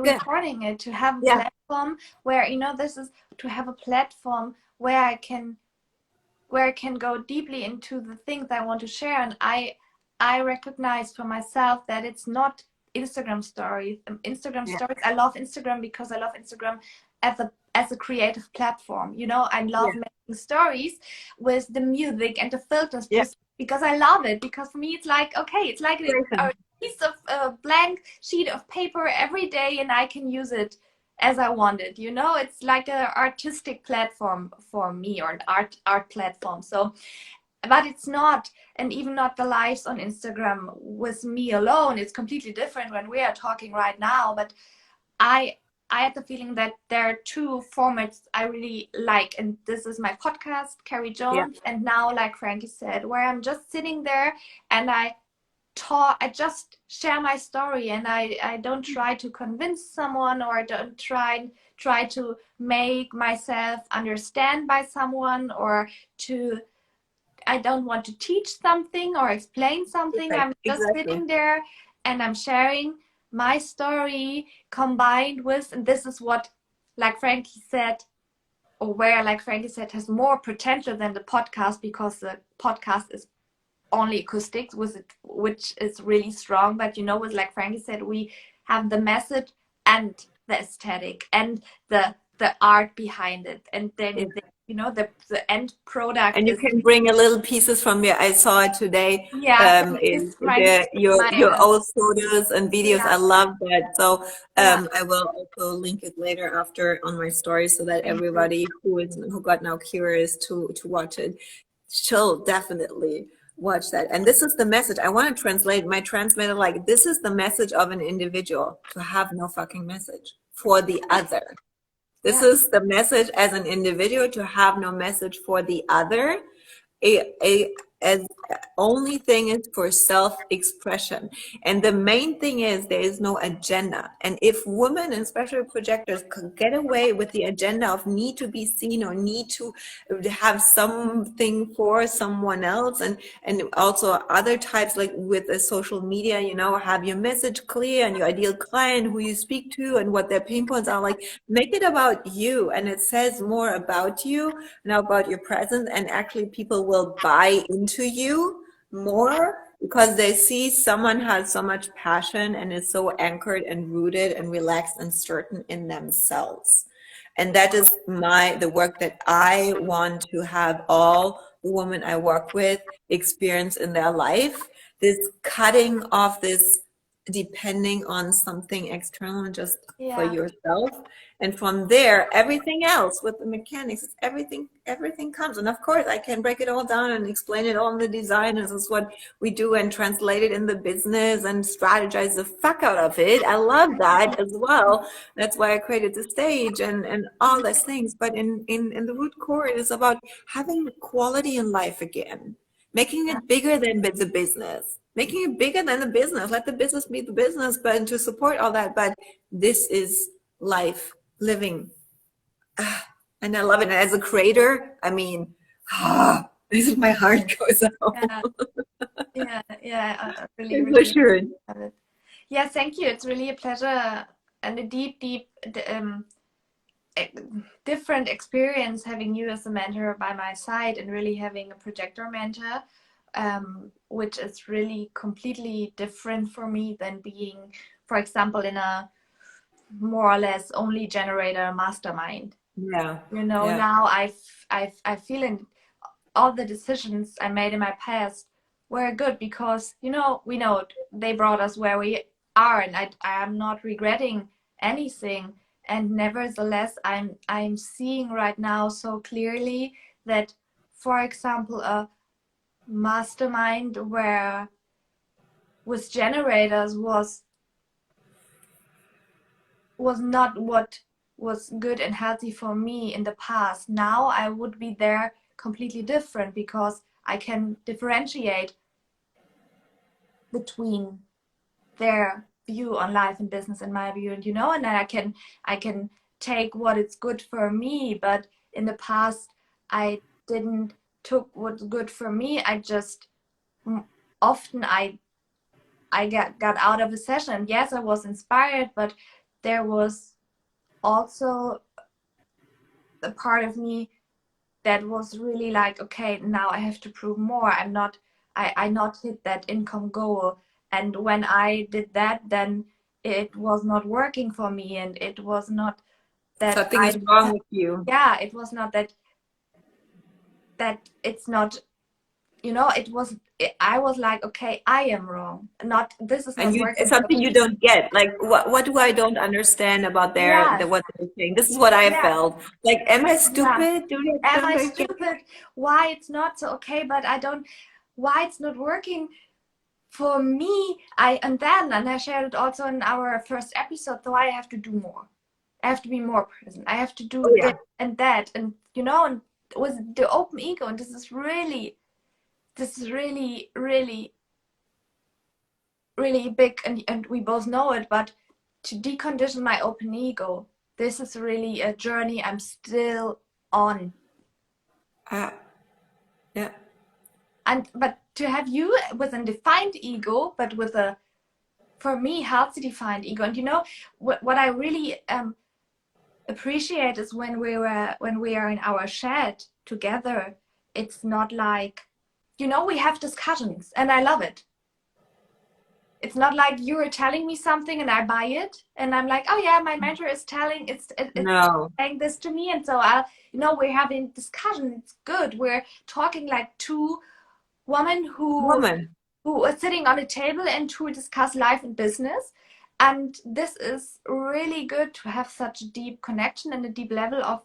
Yeah, recording it, to have a yeah, platform where, you know, this is to have a platform where I can go deeply into the things I want to share. And I recognize for myself that it's not Instagram stories. Instagram yeah, stories. I love Instagram because I love Instagram as a creative platform. You know, I love yeah, making stories with the music and the filters yeah. because I love it. Because for me, it's like, okay, it's like a Inspiration. piece of a blank sheet of paper every day, and I can use it as I wanted. You know, it's like an artistic platform for me, or an art platform. So, but it's not, and even not the lives on Instagram with me alone. It's completely different when we are talking right now. But I I had the feeling that there are two formats I really like, and this is my podcast, Carrie Yeah, Jones, and now, like Frankie said, where I'm just sitting there and I just share my story, and I don't try to convince someone, or I don't try to make myself understand by someone, or to I don't want to teach something or explain something. right. I'm just Exactly. sitting there and I'm sharing my story combined with, and this is what, like Frankie said, or where, like Frankie said, has more potential than the podcast, because the podcast is only acoustics with it, which is really strong. But you know, with, like Frankie said, we have the message and the aesthetic and the art behind it, and then you know, the end product And you is, can bring a little pieces from your, I saw it today, yeah, from in this my niece, your my old photos and videos. yeah, I love that. So yeah, I will also link it later after on my story so that thank you. everybody who got now curious to watch it, she'll definitely watch that. And this is the message. I want to translate my transmitter, like this is the message of an individual, to have no fucking message for the other. This Yeah, is the message as an individual, to have no message for the other. A as only thing is for self-expression. And the main thing is there is no agenda. And if women, and especially projectors, could get away with the agenda of need to be seen or need to have something for someone else, and also other types, like with the social media, you know, have your message clear and your ideal client, who you speak to and what their pain points are, like make it about you, and it says more about you now, about your presence, and actually people will buy into you more because they see someone has so much passion and is so anchored and rooted and relaxed and certain in themselves. And that is the work that I want to have all the women I work with experience in their life, this cutting off this depending on something external, just for yeah, yourself. And from there, everything else with the mechanics, everything comes. And of course, I can break it all down and explain it all in the design. This is what we do, and translate it in the business and strategize the fuck out of it. I love that as well. That's why I created the stage and all those things. But in the root core, it is about having quality in life again, making it bigger than the business, making it bigger than the business. Let the business be the business, but to support all that. But this is life living. And I love it. And as a creator, I mean, this is my heart goes out. yeah, yeah, yeah. I really, For really sure. love it. Yeah, thank you. It's really a pleasure and a deep, eh, different experience having you as a mentor by my side, and really having a projector mentor, which is really completely different for me than being, for example, in a more or less only generator mastermind. Yeah. You know, Yeah. now I feel in all the decisions I made in my past were good, because, you know, we know it, they brought us where we are, and I am not regretting anything. And nevertheless, I'm seeing right now so clearly that, for example, a mastermind where with generators was not what was good and healthy for me in the past. Now I would be there completely different, because I can differentiate between their view on life and business and my view, and and then I can take what is good for me. But in the past, I didn't took what's good for me. I just often I got out of a session. Yes, I was inspired, but there was also a part of me that was really like, okay, now I have to prove more. I not hit that income goal. And when I did that, then it was not working for me, and it was not that Something is wrong with you. yeah, it was not that it's not, I was like, okay, I am wrong. Not, this is And not you, working it's for something you me. don't get. Like, what do I don't understand about Yes, what they're saying? This is what I yeah, felt. Like, am I yeah. stupid? Do you Am understand I what I'm saying? stupid? Why it's not so okay, but I don't, why it's not working for me. And I shared it also in our first episode. So I have to do more. I have to be more present. I have to Oh do yeah. this and that, and and with the open ego. And this is really, really, really big, and we both know it. But to decondition my open ego, this is really a journey I'm still on. Ah, yeah. But to have you with a defined ego, but with a, for me, healthy defined ego. And what I really appreciate is when we are in our shed together. It's not like, we have discussions, and I love it. It's not like you're telling me something and I buy it, and I'm like, oh yeah, my mentor is telling it's No. saying this to me, and so we're having discussion. It's good. We're talking like two women Woman. who are sitting on a table and to discuss life and business. And this is really good to have such a deep connection and a deep level of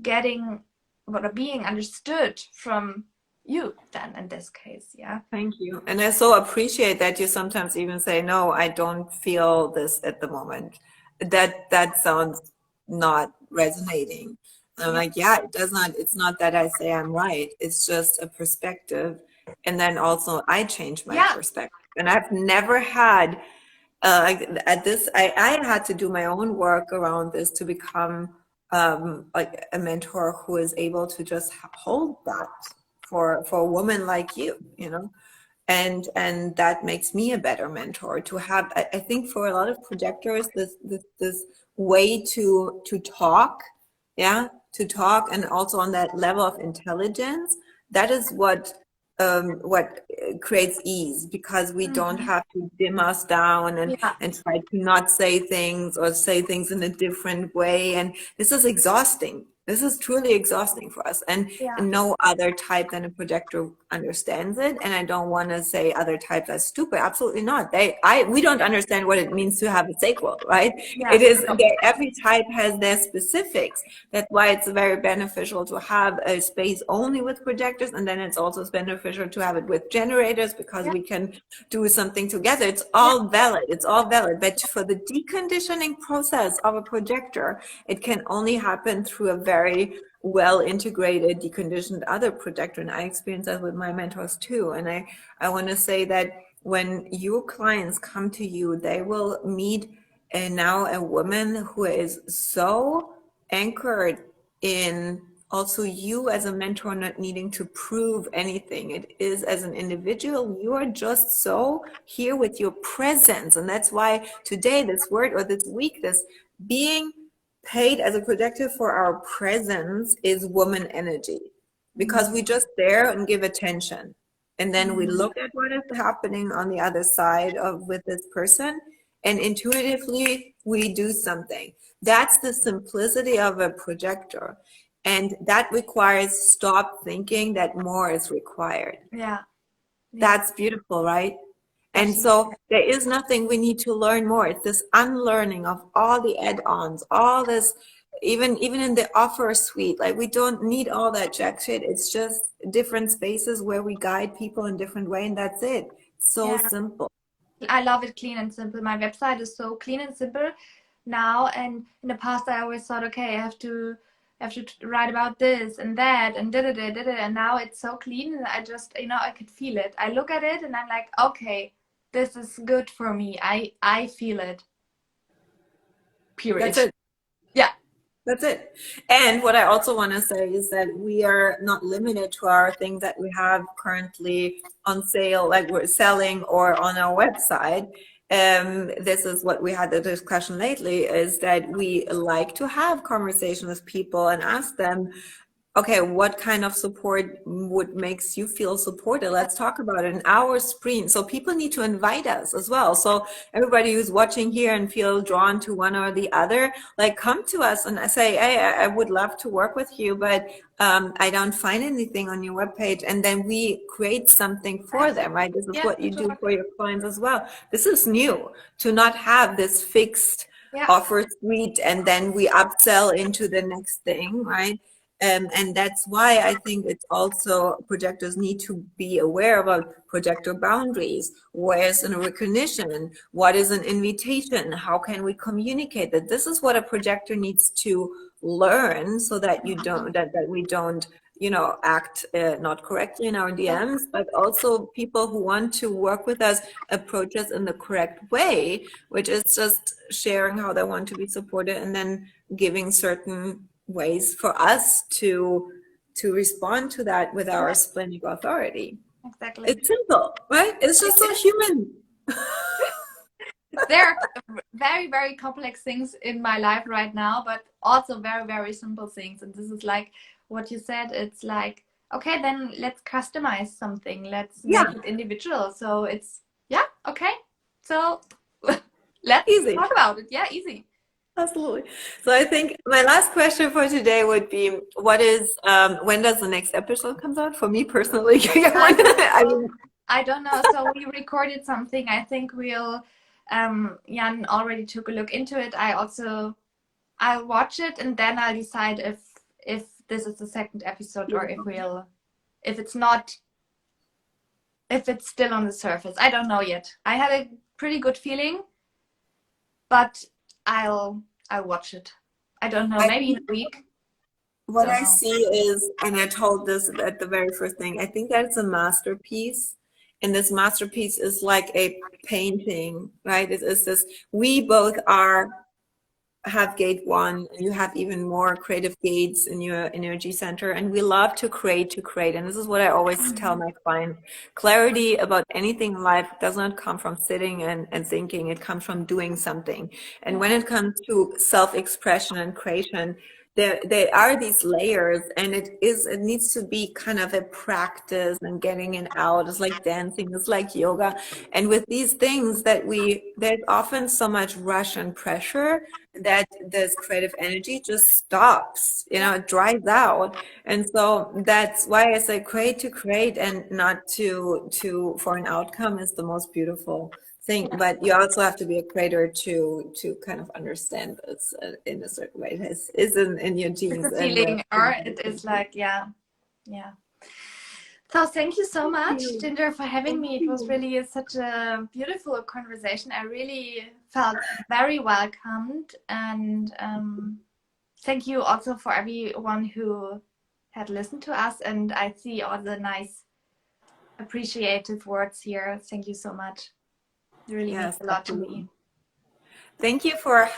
getting or being understood from you, then, in this case. Yeah. Thank you. And I so appreciate that you sometimes even say, no, I don't feel this at the moment. That sounds not resonating. I'm Yeah. like, yeah, it does not, it's not that I say I'm right. It's just a perspective. And then also I change my Yeah. perspective. And I've never had at this, I had to do my own work around this to become like a mentor who is able to just hold that for a woman like you. And that makes me a better mentor to have. I think for a lot of projectors, this way to talk, yeah, to talk, and also on that level of intelligence, that is what creates ease, because we don't Mhm. have to dim us down Yeah. and try to not say things or say things in a different way. And this is exhausting. This is truly exhausting for us. And Yeah. no other type than a projector understands it. And I don't want to say other types are stupid. Absolutely not. We don't understand what it means to have a sacral, right? Yeah. It is, No. every type has their specifics. That's why it's very beneficial to have a space only with projectors. And then it's also beneficial to have it with generators, because Yeah. we can do something together. It's Yeah. all valid. It's all valid. But for the deconditioning process of a projector, it can only happen through a very well integrated, deconditioned other projector. And I experience that with my mentors too. And I want to say that when your clients come to you, they will meet now a woman who is so anchored in also you as a mentor not needing to prove anything. It is, as an individual, you are just so here with your presence. And that's why today, this word, or this week, this being paid as a projector for our presence is woman energy, because we just there and give attention, and then we Mhm. look at what is happening on the other side of with this person, and intuitively we do something. That's the simplicity of a projector, and that requires stop thinking that more is required. Yeah. Yeah. That's beautiful, right? And Absolutely. so there is nothing we need to learn more. It's this unlearning of all the add-ons, all this, even in the offer suite. Like, we don't need all that jack shit. It's just different spaces where we guide people in different way, and that's it. So Yeah. simple. I love it clean and simple. My website is so clean and simple now. And in the past, I always thought, okay, I have to have to write about this and that and did it, and now it's so clean, and I just, I could feel it. I look at it and I'm like, okay, this is good for me. I feel it. That's Period. it. Yeah. That's it. And what I also want to say is that we are not limited to our things that we have currently on sale, like we're selling or on our website. This is what we had the discussion lately, is that we like to have conversation with people and ask them, okay, what kind of support would makes you feel supported? Let's talk about it in our screen. So people need to invite us as well. So everybody who's watching here and feel drawn to one or the other, like come to us and say, hey, I would love to work with you, but I don't find anything on your webpage. And then we create something for them, right? This is Yeah, what you do for your clients as well. This is new, to not have this fixed offer suite and then we upsell into the next thing, right? And that's why I think it's also projectors need to be aware about projector boundaries. Where's a recognition? What is an invitation? How can we communicate that? This is what a projector needs to learn so that you don't, that we don't, act not correctly in our DMs, but also people who want to work with us approach us in the correct way, which is just sharing how they want to be supported and then giving certain ways for us to respond to that with our splenic authority. Exactly. It's simple, right? It's just so human. There are very, very complex things in my life right now, but also very, very simple things. And this is like what you said. It's like, okay, then let's customize something. Let's make it individual. So it's, okay. So let's talk about it. Yeah, easy. Absolutely. So I think my last question for today would be, what is, when does the next episode comes out? For me personally, I don't know. So we recorded something. I think we'll, Jan already took a look into it. I'll watch it and then I'll decide if this is the second episode or if it's not, if it's still on the surface. I don't know yet. I had a pretty good feeling, but I'll watch it. I don't know, maybe in a week. What I see is, and I told this at the very first thing, I think that it's a masterpiece. And this masterpiece is like a painting, right? It is this, we both have gate 1, and you have even more creative gates in your energy center, and we love to create. And this is what I always tell my clients: clarity about anything in life does not come from sitting and thinking, it comes from doing something. And when it comes to self-expression and creation, there are these layers, and it needs to be kind of a practice and getting it out. It's like dancing, it's like yoga. And with these things there's often so much rush and pressure that this creative energy just stops, it dries out. And so that's why I say create to create, and not to for an outcome is the most beautiful thing. But you also have to be a creator to kind of understand this in a certain way. It isn't in your genes. It's a feeling, or it is like, yeah. So thank you so much, Ginger, for having me. It was really such a beautiful conversation. I really felt very welcomed, and thank you also for everyone who had listened to us. And I see all the nice, appreciative words here. Thank you so much. It really means a lot to me. Thank you for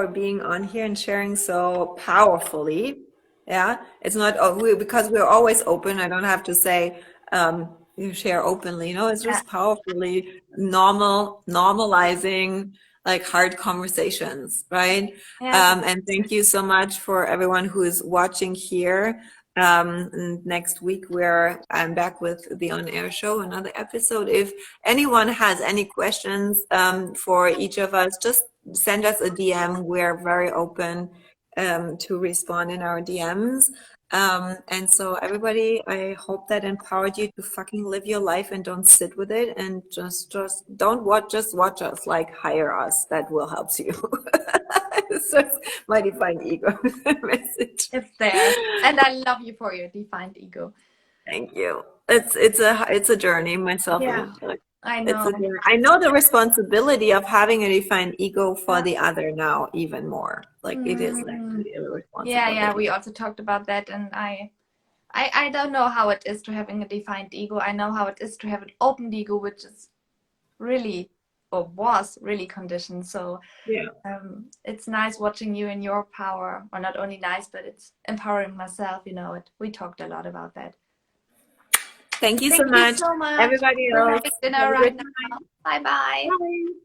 being on here and sharing so powerfully. Yeah, it's not because we're always open. I don't have to say you share openly. It's just powerfully normalizing like hard conversations, right? And thank you so much for everyone who is watching here. And next week I'm back with the On Air Show, another episode. If anyone has any questions for each of us, just send us a DM. We're very open to respond in our DMs. And so everybody, I hope that empowered you to fucking live your life and don't sit with it, and just don't watch us, like hire us. That will help you. So it's my defined ego message. It's there. And I love you for your defined ego. Thank you. It's a journey myself. Yeah, I It's a know. journey. I know the responsibility of having a defined ego for Yeah. the other now even more. Like it is Mm, actually a yeah, responsibility. we also talked about that, and I don't know how it is to having a defined ego. I know how it is to have an open ego, which is really, or was really conditioned. So Yeah. it's nice watching you in your power, or not only nice, but it's empowering myself. We talked a lot about that. Thank you so Thank you much. so much. Everybody We're else, having have dinner a right good now. time. Bye bye. Bye.